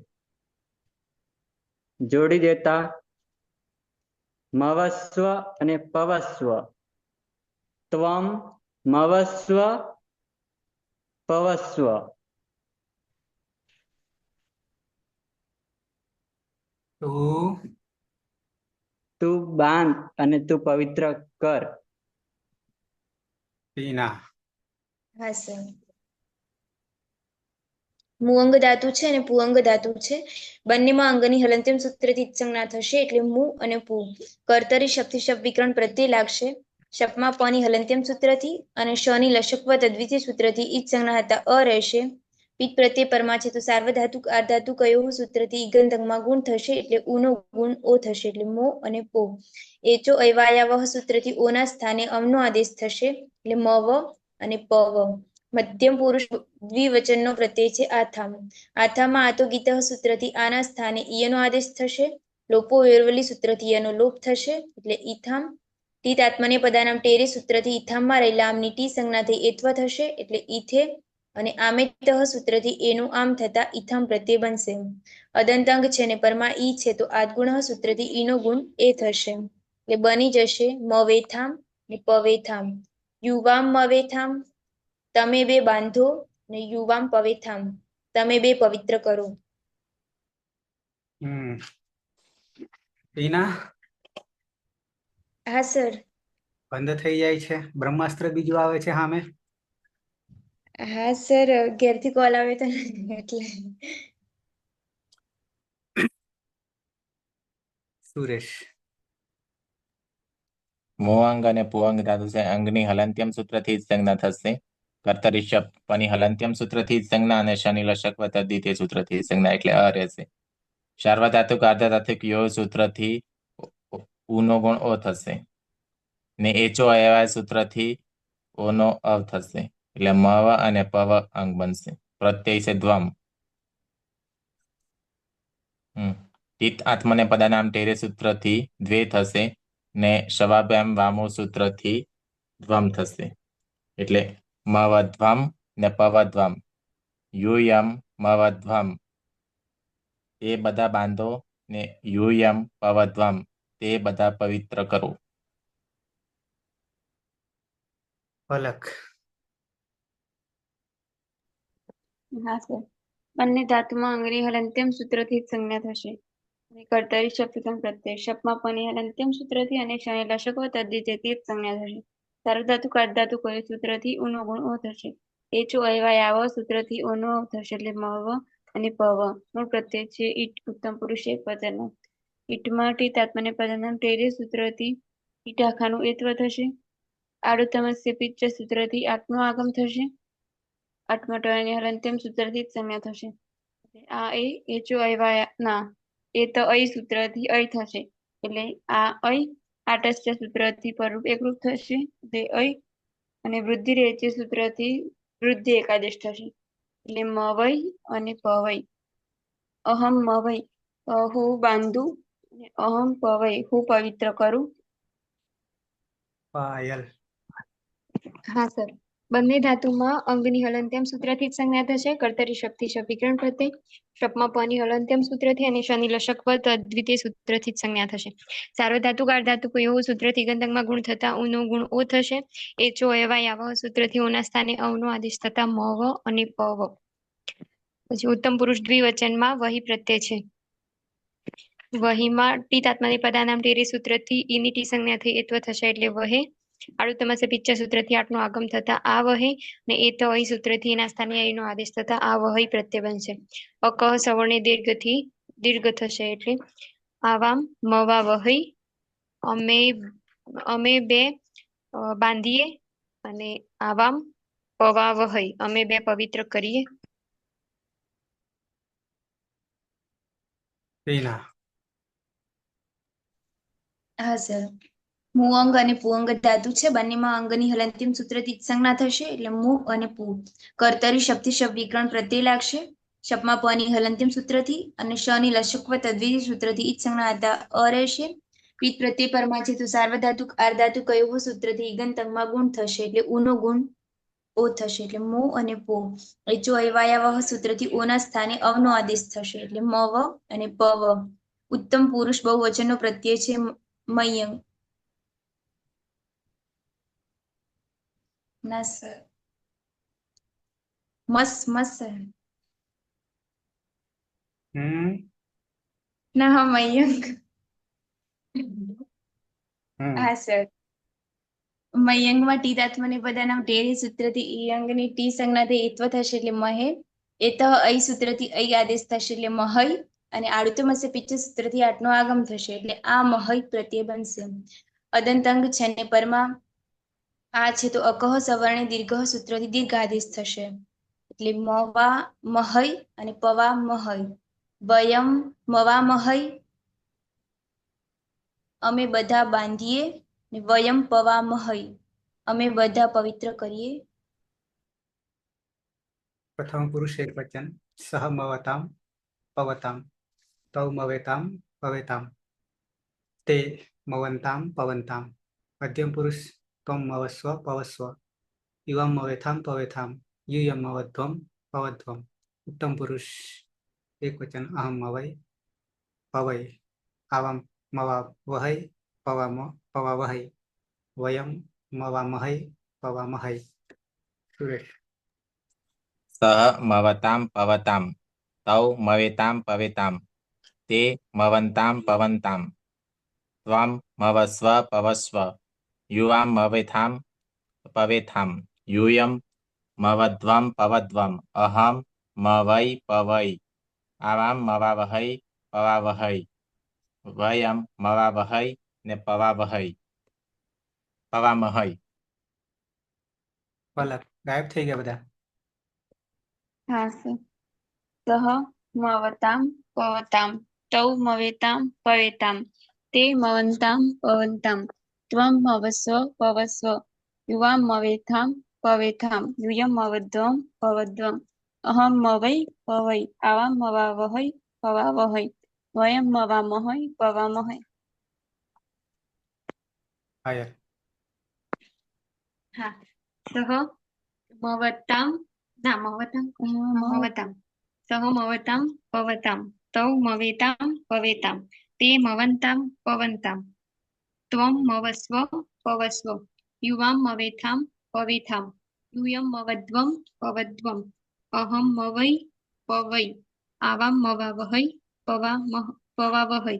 જોડી દેતા મવસ્વ અને પવસ્વ. ત્વમ મવસ્વ પવસ્વ. તું તું બાંધ અને તું પવિત્ર કર. ટીના હા સર. મુઅંગ ધાતુ છે અને પુઅંગ ધાતુ છે. બંનેમાં અંગની હલંત્યમ સૂત્રથી ઇત્સંજ્ઞા થશે એટલે મુ અને પુ. કર્તરી શબ્દથી શબ્દ વિકરણ પ્રત્યય લાગશે. શપમાં પની હલંત્યમ સૂત્રથી અને શની લશકવ તદ્વિતીય સૂત્રથી ઇત્સંજ્ઞા હતા અ રહેશે. પિત પ્રત્યય પરમાં છે તો સાર્વધાતુક આર્ધાતુ કયો સૂત્રથી ઈગંધકમાં ગુણ થશે એટલે ઉનો ગુણ ઓ થશે એટલે મો અને પો. એચો અયવાયાવહ સૂત્રથી ઓના સ્થાને અમનો આદેશ થશે એટલે મવ અને પવ. મધ્યમ પુરુષ દ્વિવચનનો પ્રત્યય છે આથામ. આથામાં આતો ગીત સૂત્રથી આના સ્થાને ઈયનો આદેશ થશે. લોપો વેરવલી સૂત્રથી ઈયનો લોપ થશે એટલે ઈથામ. ટીત આત્મને પદાનામ ટેરે સૂત્રથી ઈથામમાં રહેલા આમની ટી સંજ્ઞા થઈ એત્વ થશે એટલે ઈથે. અને આમેતઃ સૂત્રથી એનું આમ થતા ઈથામ પ્રત્યય બનશે. અદંતાંગ છે ને પરમાં ઈ છે તો આદગુણ સૂત્રથી ઈનો ગુણ એ થશે. એટલે બની જશે મવેથામ ને પવેથામ. યુવામ મવેથામ તમે બે બાંધો ને યુવામ પવેથામ તમે બે પવિત્ર કરો. ટીના હા સર. બંધ થઈ જાય છે. બ્રહ્માસ્ત્ર બીજું આવે છે સામે. હા સર ઘેરથી કોલ આવે તો એટલે. સુરેશ મુઅંગ અને પુઅંગ ધાતુ છે અંગની હલંત્યમ સૂત્રથી ઇત્સંજ્ઞા થશે. કર્તરી શબ્દ પની હલંત્યમ સૂત્રથી ઇત્સંજ્ઞા અને શનિ લશક તદ્વિતીય સૂત્રથી ઇત્સંજ્ઞા એટલે અ રહેશે. સાર્વધાતુક આર્ધધાતુક યો સૂત્રથી ઉનો ગુણ ઓ થશે. ને એચો અયવાય સૂત્રથી ઓનો અવ થશે એટલે મવ અને પવ અંગ બનશે. પ્રત્યય છે ધ્વમ. તિત આત્મને પદાનામ ટેરે સૂત્રથી દ્વે થશે ને શવાભ્યામ વામો સૂત્રથી ધ્વમ થશે એટલે મવધ્વમ ને પવધ્વમ. યુયમ મવધ્વમ તે બધા બાંધો ને યુયમ પવધ્વમ તે બધા પવિત્ર કરો. પલક હા સર. બંને ધાતુમાં અંગની હલંત્યમ સૂત્રથી જ સંજ્ઞા થશે. કર્તરી શબ્દ પ્રત્યય શપમાં પની હલંત્યમ સૂત્રથી અને શનિ લશક તદ્વિતીયથી જ સંજ્ઞા થશે. સાર્વધાતુક આર્ધધાતુક કોઈ સૂત્રથી ઉનો ગુણ ઓ થશે. એચો અયવાયાવ સૂત્રથી ઓનો થશે એટલે મવ અને પવ. મૂળ પ્રત્યય છે ઈટ ઉત્તમ પુરુષ એક વચનનો. ઈટમાં ટીત આત્મને પદાનામ ટેરે સૂત્રથી ઈટ આખાનું એત્વ થશે. આડુતમસ્ય પિચ્ચ સૂત્રથી આત્મનો આગમ થશે. આઠમટવાની હલંત્યમ સૂત્રથી જ સંજ્ઞા થશે. આ એ એચો અયવાયા ના એ તો અય સૂત્રથી અય થશે એટલે આ અય આટસ્ય સૂત્રથી પરરૂપ એકરૂપ થશે તે અય. અને વૃદ્ધિ રેચી સૂત્રથી વૃદ્ધિ એકાદેશ થશે એટલે મવય અને પવય. અહમ મવય હું બાંધું અને અહમ પવય હું પવિત્ર કરું. પાયલ હા સર. બંને ધાતુમાં અંગની હલંત્યમ સૂત્રથી જ સંજ્ઞા થશે. કર્તરી શક્તિ શબ્દ વિકરણ પ્રત્યય શપમાં પની હલંત્યમ સૂત્રથી અને શનિ લશક તદ્વિતીય સૂત્રથી જ સંજ્ઞા થશે. સાર્વધાતુક આર્ધધાતુક એવું સૂત્રથી ગંધકમાં ગુણ થતા ઉનો ગુણ ઓ થશે. એચો અયવાયાવ સૂત્રથી ઓના સ્થાને અવનો આદેશ થતા મવ અને પવ. પછી ઉત્તમ પુરુષ દ્વિવચનમાં વહી પ્રત્યય છે. વહીમાં ટીત આત્માની પદાનામ ટેરે સૂત્રથી ઈની ટી સંજ્ઞા થઈ એત્વ થશે એટલે વહે. આડુતમસ્ય પિચ્ચ સૂત્રથી આઠનો આગમ થતા આ વહે ને એ તો અહી સૂત્રથી એના સ્થાને અહીંનો આદેશ થતા આ વહી પ્રત્યય બનશે. અકહ સવર્ણે દીર્ઘથી દીર્ઘ થશે એટલે આવામ મવા વહઈ અમે બે બાંધીએ અને આવામ પવા વહઈ અમે બે પવિત્ર કરીએ. ટીના હા સર. મુઅંગ અને પુઅંગ ધાતુ છે. બંનેમાં અંગની હલંત્યમ સૂત્રથી જ સંજ્ઞા થશે એટલે મુ અને પુ. કર્તરી શબ્દથી શબ્દ વિકરણ પ્રત્યય લાગશે. શપમાં પની હલંત્યમ સૂત્રથી અને શની લશકવ તદ્વિતીય સૂત્રથી ઈજ સંજ્ઞા હતા અ રહેશે. પિત પ્રત્યય પરમાં છે તો સાર્વધાતુક આર્ધાતુક કયો સૂત્રથી ઈગંતકમાં ગુણ થશે એટલે ઉનો ગુણ ઓ થશે એટલે મો અને પો. એ જો અયવાયાવહ સૂત્રથી ઓના સ્થાને અવનો આદેશ થશે એટલે મવ અને પવ. ઉત્તમ પુરુષ બહુવચનનો પ્રત્યય છે મયંગ. ના સર. મસ સર. ના હા મયંક. હા સર. મયંગમાં ટી દાત્મને પદાનામ ટેરી સૂત્રથી ઈ અંગની ટી સંજ્ઞાથી એત્વ થશે એટલે મહે. એતઃ અય સૂત્રથી અય આદેશ થશે એટલે મહય. અને આડુતમસ્ય પિચ્ચ સૂત્રથી આટનો આગમ થશે એટલે આ મહય પ્રત્યય બનશે. અદંતંગ છે ને પરમાં આ છે તો અકહ સવર્ણે દીર્ઘ સૂત્રથી દીર્ઘ આદેશ થશે. એટલે મવા મહય અને પવા મહય. વયમ મવા મહય. અમે બધા બાંધીએ ને વયમ પવા મહય. અમે બધા પવિત્ર કરીએ. પ્રથમ પુરુષ એક વચન સહ મવતામ પવતામ તૌ મવેતામ પવેતામ તે મવંતામ પવંતામ. મધ્યમ પુરુષ ત્વમ મવસ્વ પવસ્વ યુવામ મવેથામ પવેથામ યુયમ મવધ્વમ પવધ્વમ. ઉત્તમ પુરુષ એક વચન અહમ મવય પવય આવામ મવા વહય પવા વહય વયમ મવા મહય પવા મહય. સુરેશ. સહ મવતામ પવતામ તૌ મવેતામ પવેતામ તે મવંતામ પવંતામ ત્વમ મવસ્વ પવસ્વ યુવામ મવેથામ પવેથામ યુયમ મવધ્વમ પવધ્વમ અહમ મવૈ પવૈ આવામ મવાવહૈ પવાવહૈ વયમ મવાવહૈ ને પવામહૈ. પલક ગાયબ થઈ ગયા બધા. હા સર. સહ મવતામ પવતામ તૌ મવેતામ પવેતામ તે મવંતામ પવંતામ ત્વમ મવસ્વ પવસ્વ યુવામ મવેથામ પવેથામ યુયમ મવધ્વમ પવધ્વમ અહમ મવૈ પવૈ આવામ મવાવહૈ પવાવહૈ વયમ મવામહૈ પવામહૈ. આયર. હા. સહ મવતામ ના મવતામ મવતામ સહ મવતામ પવતામ તૌ મવેતામ પવેતામ તે મવંતામ પવંતામ ત્વમ મવસ્વ પવસ્વ યુવામ મવેથામ પવેથામ યુયમ મવધ્વમ પવધ્વમ અહમ મવૈ પવૈ આવામ મવાવહૈ પવાવહૈ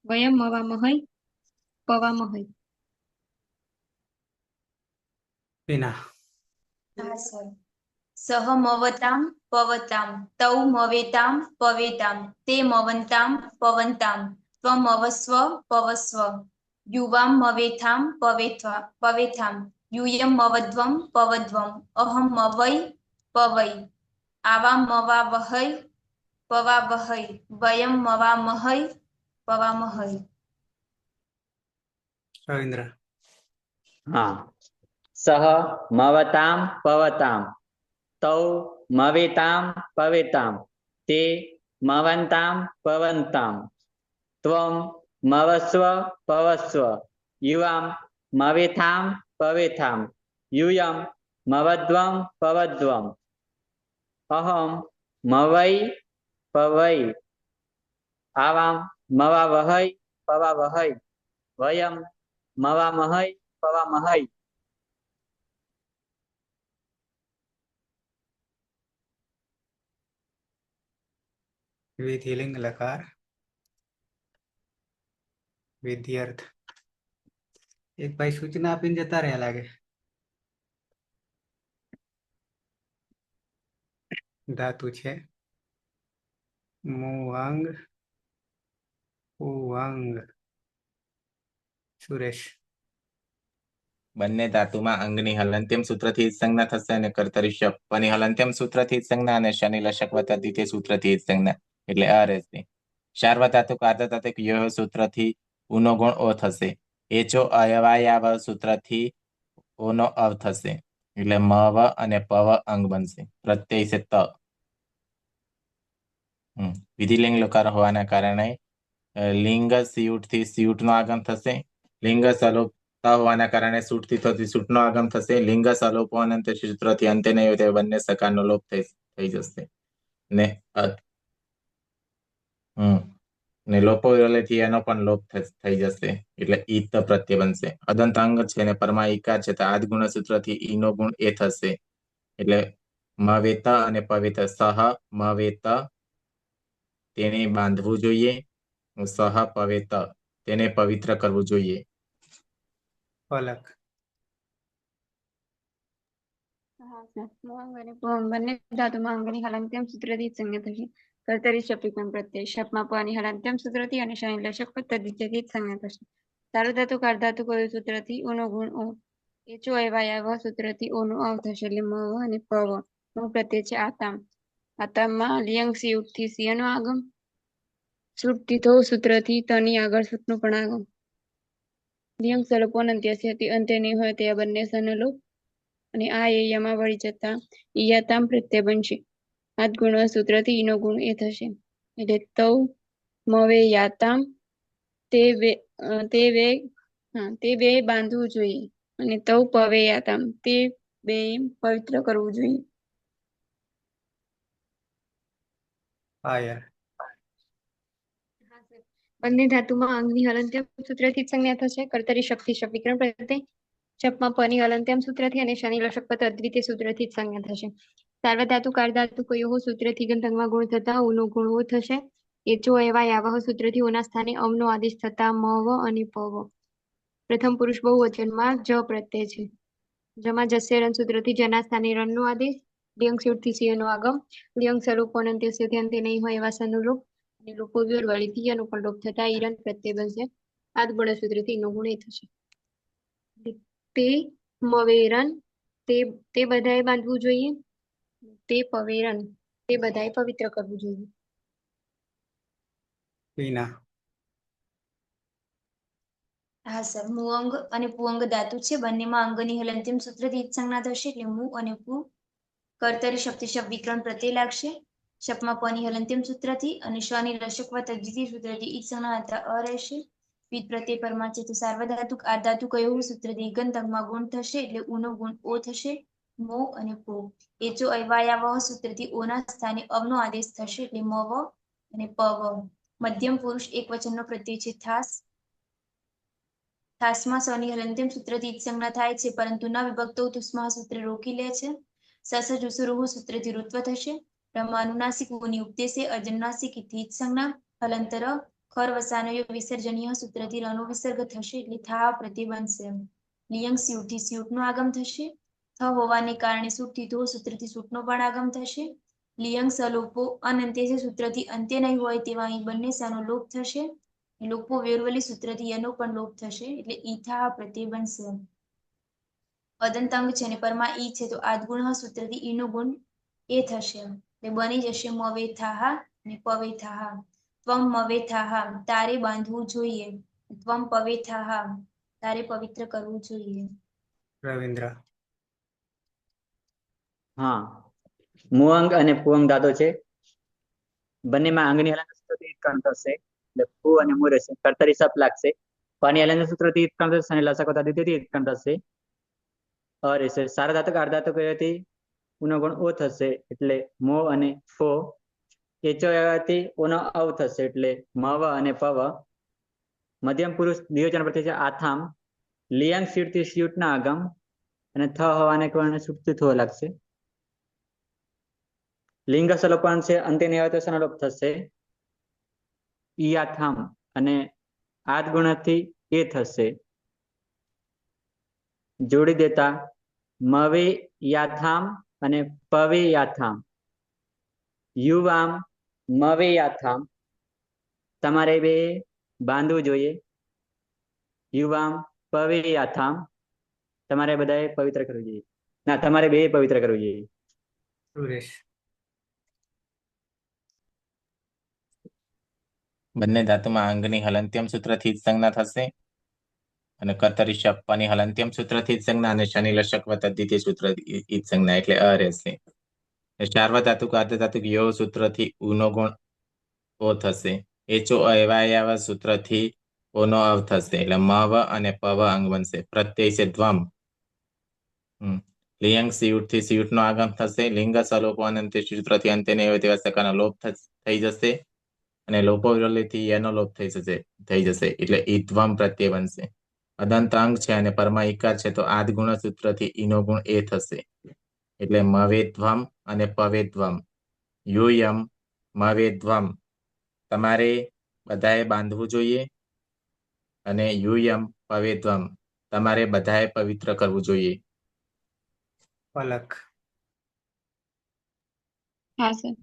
વયમ મવામહૈ પવામહૈ. વિના. હા સર. સહ મવતામ પવતામ તૌ મવેતામ પવેતામ તે મવંતામ પવંતામ ત્વમ મવસ્વ પવસ્વ યુવામ મવેથામ પવેથામ યુયમ મવધ્વમ પવધ્વમ અહમ મવૈ પવૈ આવામ મવાવહૈ પવાવહૈ વયમ મવામહૈ પવામહૈ. રવિન્દ્ર. હા. સહ મવતામ પવતામ તૌ મવેતામ પવેતામ તે મવંતામ પવંતામ ત્વમ મવસ્વ પવસ્વ યુવામ મવેથામ પવેથામ યુયમ મવધ્વમ પવધ્વમ અહમ મવૈ પવૈ આવામ મવાવહૈ પવાવહૈ વયમ મવામહૈ પવામહૈ. વિધિલિંગ લકાર વિધ્યર્થ. એક ભાઈ સૂચના આપીને જતા રહ્યા લાગે. ધાતુ છે મુવાંગ ઉવાંગ. સુરેશ. બંને ધાતુમાં અંગની હલંત્યમ સૂત્રથી જ સંજ્ઞા થશે અને કર્તરી શપ પની હલંત્યમ સૂત્રથી જ સંજ્ઞા અને શનિ લશક વત્તા દ્વિતીય સૂત્રથી જ સંજ્ઞા એટલે અ રહેશે. સાર્વધાતુક આર્ધધાતુક યો સૂત્રથી ઉનો ગુણ ઓ થશે. એચો અયવાયાવ સૂત્રથી ઓનો અવ થશે એટલે મવ અને પવ અંગ બનશે. પ્રત્યય છે ત. વિધિલિંગ લકાર હોવાના કારણે લિંગ સિયુટ થી સિયુટ નો આગમ થશે. લિંગ સલોપ ત હોવાના કારણે સૂટથી થતી સૂટનો આગમ થશે. લિંગ સલોપો અનંત સૂત્રથી અંતે નહીં હોય તે બંને સકારનો લોપ થઈ જશે. ને લોપો વિરોલેથી એનો પણ લોપ થઈ જશે એટલે ઈ ત પ્રત્યય બનશે. અદંત અંગ છે ને પરમા ઈકાર છે તો આદ ગુણ સૂત્રથી ઈ નો ગુણ એ થશે એટલે મવેત અને પવિત સહ મવેત તેને બાંધવું જોઈએ. સહ પવેત તેને પવિત્ર કરવું જોઈએ. પલક. હા સર. મુઅંગ અને પુઅંગ બંને ધાતુમાં અંગની હલંત્યમ સૂત્રથી જ સંજ્ઞા થશે. કર્તરી શબ્દિકમ પ્રત્યય શપમાં પની હલંત્યમ સૂત્રથી અને શનિ લશક તદ્ધિત્યથી જ સંજ્ઞા થશે. સાર્વધાતુક અર્ધાતુ કયું સૂત્રથી ઓનો ગુણ ઓ. એચો અયવાય વ સૂત્રથી ઓનો અવ થશે એટલે મ વ અને પ વ. નો પ્રત્યય છે આતામ. આતામમાં લિયંગ સિયુગથી સિયનો આગમ. સુટથી થો સૂત્રથી તની આગળ સૂતનું પણ આગમ. લિયંગ સલોપો અંત્યથી અંતે નહીં હોય તે બંને સનલોપ. અને આ એયામાં વળી જતા ઈયાતામ પ્રત્યય બનશે. આદ ગુણ સૂત્રથી ઈનો ગુણ એ થશે એટલે તૌ મવે યાતામ તે બે બાંધવું જોઈએ અને તૌ પવે યાતામ તે બે પવિત્ર કરવું જોઈએ. પાયલ. બંને ધાતુમાં અંગની હલંત્યમ સૂત્રથી જ સંજ્ઞા થશે. કર્તરી શક્તિ શબ્દ વિકરણ પ્રત્યય શપમાં પની હલંત્યમ સૂત્રથી અને શનિ લશક પદ અદ્વિતીય સૂત્રથી જ સંજ્ઞા થશે. સાર્વધાતુક અર્ધાતુક યો સૂત્રથી ગંધંગમાં ગુણ થતા ઓનો ગુણ ઓ થશે. એચો એવાય આવાહ સૂત્રથી ઓના સ્થાને અમનો આદેશ થતા મ વ અને પ વ. પ્રથમ પુરુષ બહુવચનમાં જ પ્રત્યય છે. જમાં જસ્ય રન સૂત્રથી જના સ્થાને રનનો આદેશ. લિયંગ સ્યુટથી સિંહનો આગમ. લિયંગ સલોપો અંત્યથી અંતે નહીં હોય એવા સનુલોપ. અને લોપો વિયોર વળીથી એનો પણ લોપ થતા ઈરન પ્રત્યય બનશે. આદ ગુણ સૂત્રથી ઈનો ગુણ એ થશે. તે મવેરન તે બધાએ બાંધવું જોઈએ. તે પવેરન તે બધાએ પવિત્ર કરવું જોઈએ. વીના. હા સર. મુઅંગ અને પુઅંગ ધાતુ છે. બંનેમાં અંગની હલંત્યમ સૂત્રથી જ સંજ્ઞા થશે એટલે મુ અને પુ. કર્તરી શક્તિ શબ્દ વિકરણ પ્રત્યય લાગશે. શપમાં પની હલંત્યમ સૂત્રથી અને શની લશક તદ્ધિતીય સૂત્રથી ઈ સંજ્ઞા હતા અ રહેશે. વિધ પ્રત્યય પરમા છે તો સાર્વધાતુક આધાતુ કયો સૂત્રથી ગંધંગમાં ગુણ થશે એટલે ઉનો ગુણ ઓ થશે. મો અને પો. એચો અયવાયાવહ સૂત્રથી ઓના સ્થાને અવનો આદેશ થશે એટલે મ વ અને પ વ. મધ્યમ પુરુષ એક વચનનો પ્રત્યય છે થાસ. થાસમાં સની હલંત્યમ સૂત્રથી જ સંજ્ઞા થાય છે પરંતુ ન વિભક્તો તુસ્મા સૂત્ર રોકી લે છે. સસ જુસુરુહુ સૂત્રથી ઋત્વ થશે. બ્રહ્માનુનાસિક ઉની ઉપદેશે અર્જુનાસિક ઇતિ જ સંજ્ઞા. હલંતર ખર વસાનયો વિસર્જનીય સૂત્રથી રનો વિસર્ગ થશે એટલે થા પ્રત્યય બનશે. લિયંગ સ્યુટથી સ્યુટનો આગમ થશે. થ હોવાને કારણે સૂટથી ધો સૂત્રથી સૂટનો પણ આગમ થશે. લિયંગ સલોપો અનંત્ય સૂત્રથી અંત્ય નહીં હોય તેવા અહીં બંને સાનો લોપ થશે. લોપો વેરવલી સૂત્રથી એનો પણ લોપ થશે એટલે ઈથા પ્રત્યય બનશે. અદંતાંગ છે ને પરમાં ઈ છે તો આદગુણ સૂત્રથી ઈનો ગુણ એ થશે એટલે બની જશે મવે થાહા અને પવે થાહા. ત્વમ મવે થાહા તારે બાંધવું જોઈએ. ત્વમ પવે થાહા તારે પવિત્ર કરવું જોઈએ. રવિન્દ્ર. હા. મુઅંગ અને પુઅંગ ધાતુ છે. બંનેમાં અંગની હલંત્યમ સૂત્રથી જ થશે એટલે પુ અને મુ રહેશે. કર્તરી સપ લાગશે. પાની હલંત્યમ સૂત્રથી જ થશે અને લસક તદ્ધિતીયથી જ થશે. અ રહેશે. સાર્વધાતુક અર્ધાતુક કયોથી ઉનો ગુણ ઓ થશે એટલે મો અને ફો. એચો એવાથી ઓનો અવ થશે એટલે મવ અને પવ. મધ્યમ પુરુષ દ્વિવચન પ્રત્યય છે આથામ. લિયંગ સ્યુટથી સ્યુટના આગમ અને થ હોવાને કારણે સૂટથી થો લાગશે. લિંગ સલોપન છે અંતે નહીં આવે તો સનલોપ થશે. ઈયાથામ અને આદ ગુણથી એ થશે. જોડી દેતા મવે યાથામ અને પવે યાથામ. યુવામ મવે યાથામ તમારે બે બાંધવું જોઈએ. યુવામ પવે યાથામ તમારે બધાએ પવિત્ર કરવું જોઈએ. ના તમારે બે પવિત્ર કરવું જોઈએ. સુરેશ. બંને ધાતુમાં અંગની હલંત્યમ સૂત્રથી જ સંજ્ઞા થશે અને કર્તરી શપની હલંત્યમ સૂત્રથી જ સંજ્ઞા અને શનિ લશક તદ્ધિતીય સૂત્ર ઈ જ સંજ્ઞા એટલે અ રહેશે. સાર્વધાતુક અર્ધધાતુક યો સૂત્રથી ઉનો ગુણ ઓ થશે. એચો અયવાયાવ સૂત્રથી ઓનો અવ થશે એટલે મવ અને પવ અંગ બનશે. પ્રત્યય છે ધ્વમ. લિયંગ સિયુટ થી સિયુટ નો આગમ થશે. લિંગ સલોપો અનંતે સૂત્રથી અંતે નહીં હોય તેવા સકાનો લોપ થઈ જશે અને લોપો વિરોધીથી યનો લોપ થઈ જશે એટલે ઈધ્વમ પ્રત્યય બનશે. અદંત અંગ છે અને પરમા ઇકાર છે તો આદ ગુણ સૂત્રથી ઈનો ગુણ એ થશે એટલે મવેધ્વમ અને પવેધ્વમ. યુયમ મવેધ્વમ તમારે બધાએ બાંધવું જોઈએ અને યુયમ પવેધ્વમ તમારે બધાએ પવિત્ર કરવું જોઈએ. પલક. હા સર.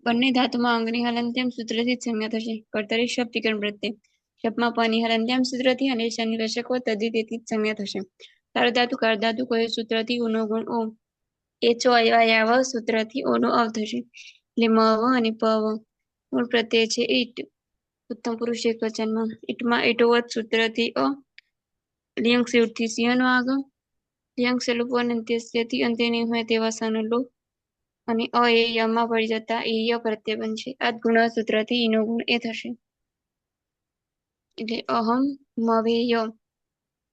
બંને ધાતુમાં અંગની હલનત્યમ સૂત્રથી જ સંજ્ઞા થશે. કર્તરી શબ્દ વિકરણ પ્રત્યય શબ્દમાં પની હલનત્યમ સૂત્રથી અને શનિ લશકો તદ્ધિતેથી જ સંજ્ઞા થશે. સાર્વધાતુ કાર્ધાતુ કોઈ સૂત્રથી ઉનો ગુણ ઓ. એચો અયવાયાવ સૂત્રથી ઓનો અવ થશે એટલે મવ અને પવ. મૂળ પ્રત્યય છે ઈટ. ઉત્તમ પુરુષ એકવચનમાં ઈટમાં એટોવત સૂત્રથી અ. લિયંગ સિયુટથી સિંહનો આગમ. લિયંગ સલોપો અંત્યથી અંતે નહીં હોય તેવા સનો લોપ અને અ એ યમાં પડી જતા એ ય પ્રત્યય બનશે. આ ગુણ સૂત્રથી ઈનો ગુણ એ થશે એટલે અહમ મવેય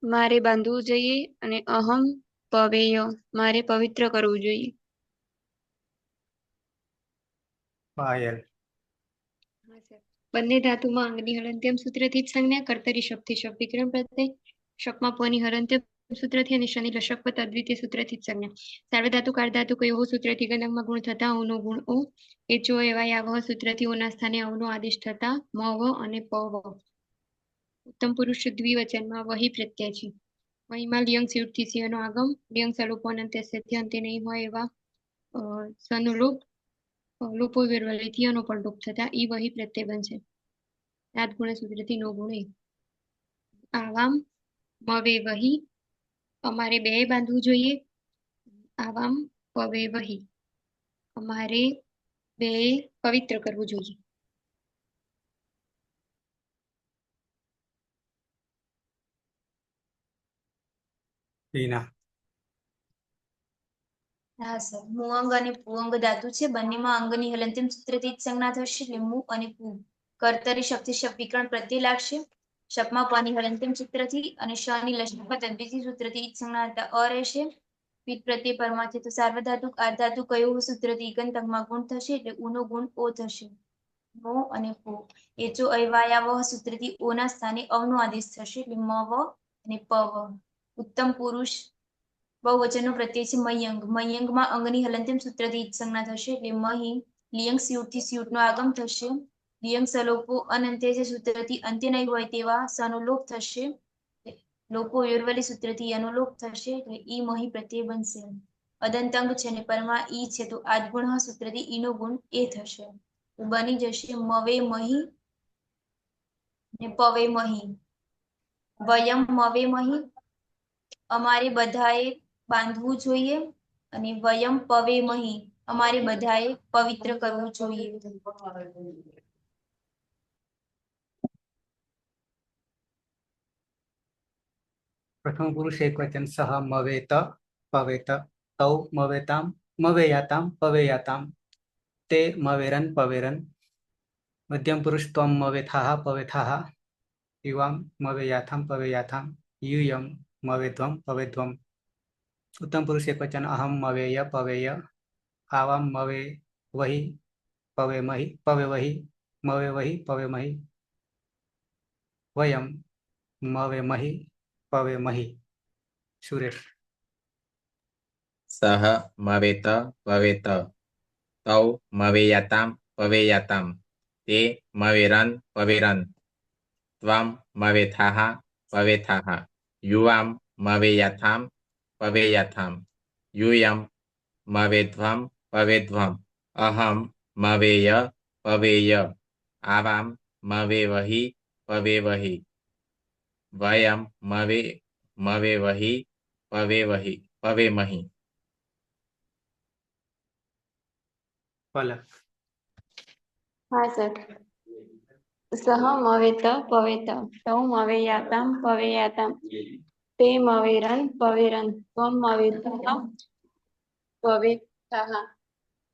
મારે બાંધવું જોઈએ અને અહમ પવેય મારે પવિત્ર કરવું જોઈએ. પાયલ. બંને ધાતુમાં અંગની હલનત્યમ સૂત્રથી જ સંજ્ઞા. કર્તરી શબ્દથી શબ્દ વિકરણ પ્રત્યય શપમાં પની હલનત્યમ સૂત્રથી અને શનિ લશક પદ અદ્વિતીય સૂત્રથી જ સંજ્ઞા. સાર્વધાતુ કાર્ધાતુ કોઈ એવો સૂત્રથી ગણકમાં ગુણ થતા ઓનો ગુણ ઓ. એચો એવાય આવ સૂત્રથી ઓના સ્થાને અવનો આદેશ થતા મવ અને પવ. ઉત્તમ પુરુષ દ્વિવચનમાં વહી પ્રત્યય છે. વહીમાં લિયંગ સિયુટથી સિંહનો આગમ. લિયંગ સલોપો અંત્યથી અંતે નહીં હોય એવા સનો લોપ. લોપો વિરોધીથી યનો પણ લોપ થતા ઈ વહી પ્રત્યય બનશે. સાત ગુણ સૂત્રથી નો ગુણ એ. આવામ મવે વહી અમારે બે બાંધવું જોઈએ. આવામ પવે વહી અમારે બે પવિત્ર કરવું જોઈએ. ટીના. હા સર. મુઅંગ અને પુઅંગ ધાતુ છે. બંનેમાં અંગની હલનત્યમ સૂત્રથી જ સંજ્ઞા થશે એટલે મુ અને પુ. કર્તરી શબ્દથી શબ્દ વિકરણ પ્રત્યય લાગશે. શપમાં પની હલનત્યમ સૂત્રથી અને શની લશક પદ અદ્વિતીય સૂત્રથી જ સંજ્ઞા થતા અ રહેશે. પીઠ પ્રત્યય પરમા છે તો સાર્વધાતુ કાર્ધાતુ કયો સૂત્રથી ઈગંતકમાં ગુણ થશે એટલે ઉનો ગુણ ઓ થશે. મો અને પો. એચો અયવાયાવ સૂત્રથી ઓના સ્થાને અવનો આદેશ થશે એટલે મવ અને પવ. ઉત્તમ પુરુષ બહુવચનનો પ્રત્યય છે મયંગ. મયંગમાં અંગની હલનત્યમ સૂત્રથી જ સંજ્ઞા થશે એટલે મહી. લિયંગ સિયુટથી સિયુટનો આગમ થશે. લિયંગ સલોપો અનંત્ય જે સૂત્રથી અંત્ય નહીં હોય તેવા સનો લોપ થશે. લોપો યોરવલી સૂત્રથી યનો લોપ થશે એટલે ઈ મહી પ્રત્યય બનશે. અદંતંગ છે ને પરમાં ઈ છે તો આદગુણ સૂત્રથી ઈનો ગુણ એ થશે. તો બની જશે મવે મહી ને પવે મહી. વયમ મવે મહી અમારે બધાએ બાંધવું જોઈએ અને વયમ પવે મહી અમારે બધાએ પવિત્ર કરવું જોઈએ. પ્રથમ પુરુષ એકવચન સહ મવેત પવેત તૌ મવેતામ મવેયાતામ પવેયાતામ તે મવેરન પવેરન. મધ્યમ પુરુષ ત્વમ મવેથાહ પવેથાહ યુવામ મવેયાથામ પવેયાથામ યુયમ મવેધ્વમ પવેધ્વમ. ઉત્તમ પુરુષ એકવચન અહમ મવેય પવેય આવામ મવે વહી પવે વહી મવે વહી પવે મહી વયમ મવે મહી પવે મહી. સુરેશ. સહ મવેત પવેત તૌ મવેયાતામ પવેયાતામ તે મવેરન પવેરન ત્વમ મવેથાહ પવેથાહ યુવામ મવેયાથામ પવેયાથામ યુયમ મવેધ્વમ પવેધ્વમ અહમ મવેય પવેય આવામ મવે વહી પવે વહી વયમ મવે વહી પવે મહી. પલક. હા સર. સહ મવેત પવેત તૌ મવેયાતામ પવેયાતામ તે મવેરન પવેરન ત્વમ મવેથાહ પવેથાહ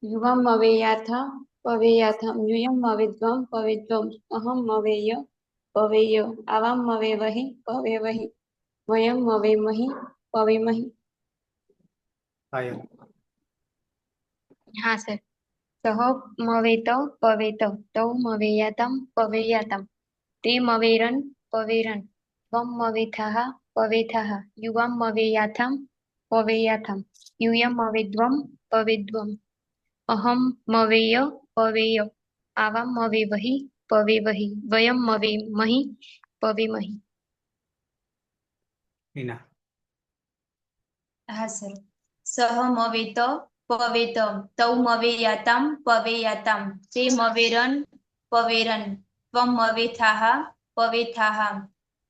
યુવામ મવેયાથા પવેયાથામ યુયમ મવેધ્વમ પવેધ્વમ અહમ મવેય પવેય આવામ મવે વહી પવે વહી વયમ મવે મહી પવે મહી. પાયલ. હા સર. સહ મવેત પવેત તૌ મવેયાતમ પવેયાતમ તે મવેરન પવેરન ત્વમ મવેથાહ પવેથાહ યુવામ મવેયાથમ પવેયાથમ યુયમ મવેદ્વમ પવેદ્વમ અહમ મવેય પવેય આવામ મવે વહી પવે વહી વયમ મવે મહી પવે મહી. હિના. હા સર. સહ મવેત પવેત તૌ મવેયાતામ પવેયાતામ તે મવેરન પવેરન ત્વમ મવેથાહ પવેથાહ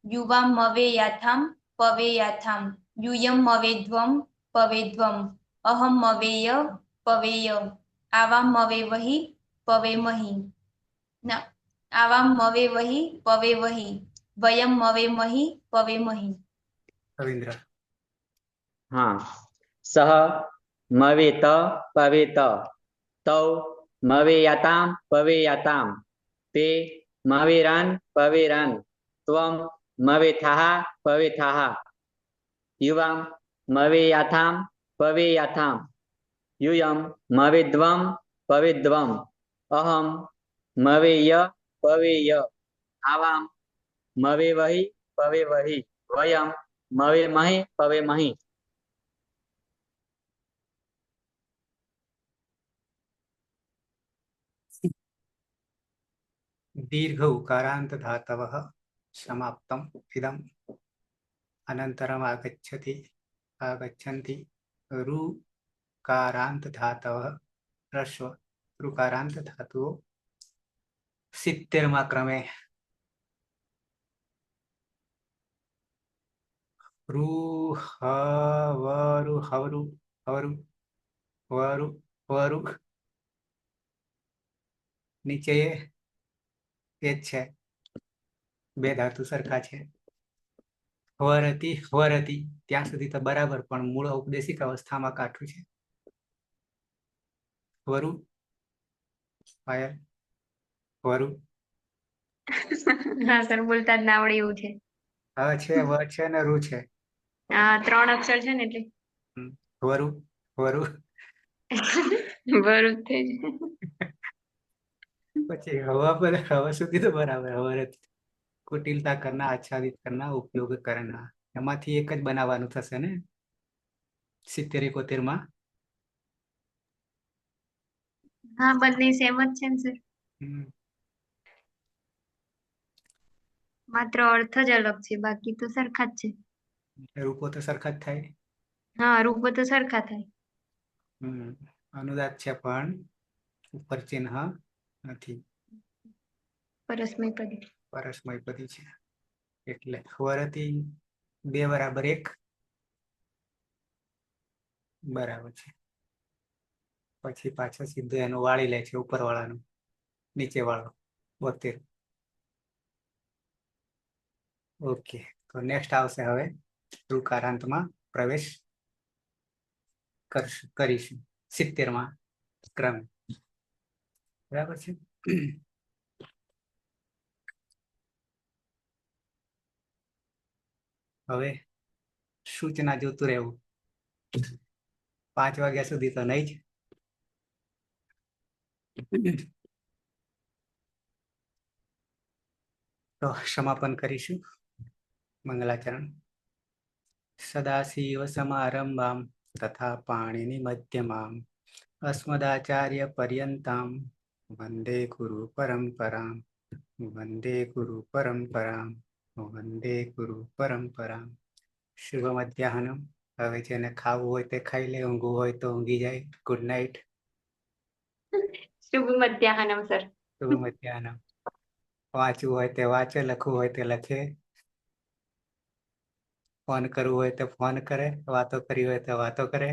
યુવામ મવેયાથામ પવેયાથામ યુયમ મવેદ્વમ પવેદ્વમ અહમ મવેય પવેય આવામ મવે વહી પવે મહી ના આવામ મવે વહી પવે વહી વયમ મવે મહી પવે મહી. રવિન્દ્ર. હા. સહ મવેત પવેત તૌ મવેયાતામ પવેયાતામ તે મવેરન પવેરન ત્વમ મવેથાહ પવેથાહ યુવામ મવેયાથામ પવેયાથામ યુયમ મવેદ્વમ પવેદ્વમ અહમ મવેય પવેય આવામ મવે વહી પવે વહી વયમ મવે મહી પવે મહી. दीर्घ उकारांत धातवः समाप्तम् इदम् अनन्तरम् आगच्छन्ति ऋकारांत धातवः ह्रस्व ऋकारांत धातुओ 70 क्रमे ऋ ह वरु हवरु हवरु वरु वरु નીચે એ જ છે, બે ધાતુ સરખા છે. હવરતી હવરતી ત્યાં સુધી તો બરાબર, પણ મૂળ ઔપદેશિક અવસ્થામાં કાઠું છે. વરુ. પાયલ. વરુ. હા સર, બોલતા જ ના આવડે એવું છે. હ છે, વ છે ને રૂ છે. આ 3 અક્ષર છે ને એટલે વરુ વરુ. બરું થઈ જાય. પછી હવા પર હવા સુધી તો બરાબર. હવરતી कुटिलता करना, आच्छादित करना, उपयोग करना, એમાંથી એક જ બનાવવાનું થશે ને 70-71 માં. હા, બંને સેમ જ છે ને સર, માત્ર અર્થ જ અલગ છે, બાકી તો સરખા જ છે. રૂપો તો સરખા જ થાય. હા, રૂપો તો સરખા થાય. અનુદાત છે પણ ઉપર ચિહ્ન નથી, પરસ્મય પદી. પરસ્મય પદી છે એટલે વરતી 2 બરાબર 1 બરાબર છે. પછી પાછો સીધો એનું વાળી લે છે, ઉપર વાળાનું નીચે વાળો 72. ઓકે, તો નેક્સ્ટ આવશે હવે ઋકારાંતમાં પ્રવેશ કરીશું 70માં ક્રમે. બરાબર છે. હવે સૂચના જોતું રહેવું, 5 વાગ્યા સુધી તો નહીં જ. તો સમાપન કરીશું. મંગલાચરણ. સદાશિવ સમારંભામ તથા પાણીની મધ્યમામ અસ્મદાચાર્ય પર્યંતામ વંદે ગુરુ પરંપરામ વંદે ગુરુ પરંપરામ વંદે ગુરુ પરંપરામ. શુભ મધ્યાહનમ. હવે જેને ખાવું હોય તે ખાઈ લે, ઊંઘવું હોય તો ઊંઘી જાય. Good night. શુભ મધ્યાહનમ સર. શુભ મધ્યાહનમ. વાંચવું હોય તે વાંચે, લખવું હોય તે લખે, ફોન કરવું હોય તો ફોન કરે, વાતો કરવી હોય તો વાતો કરે.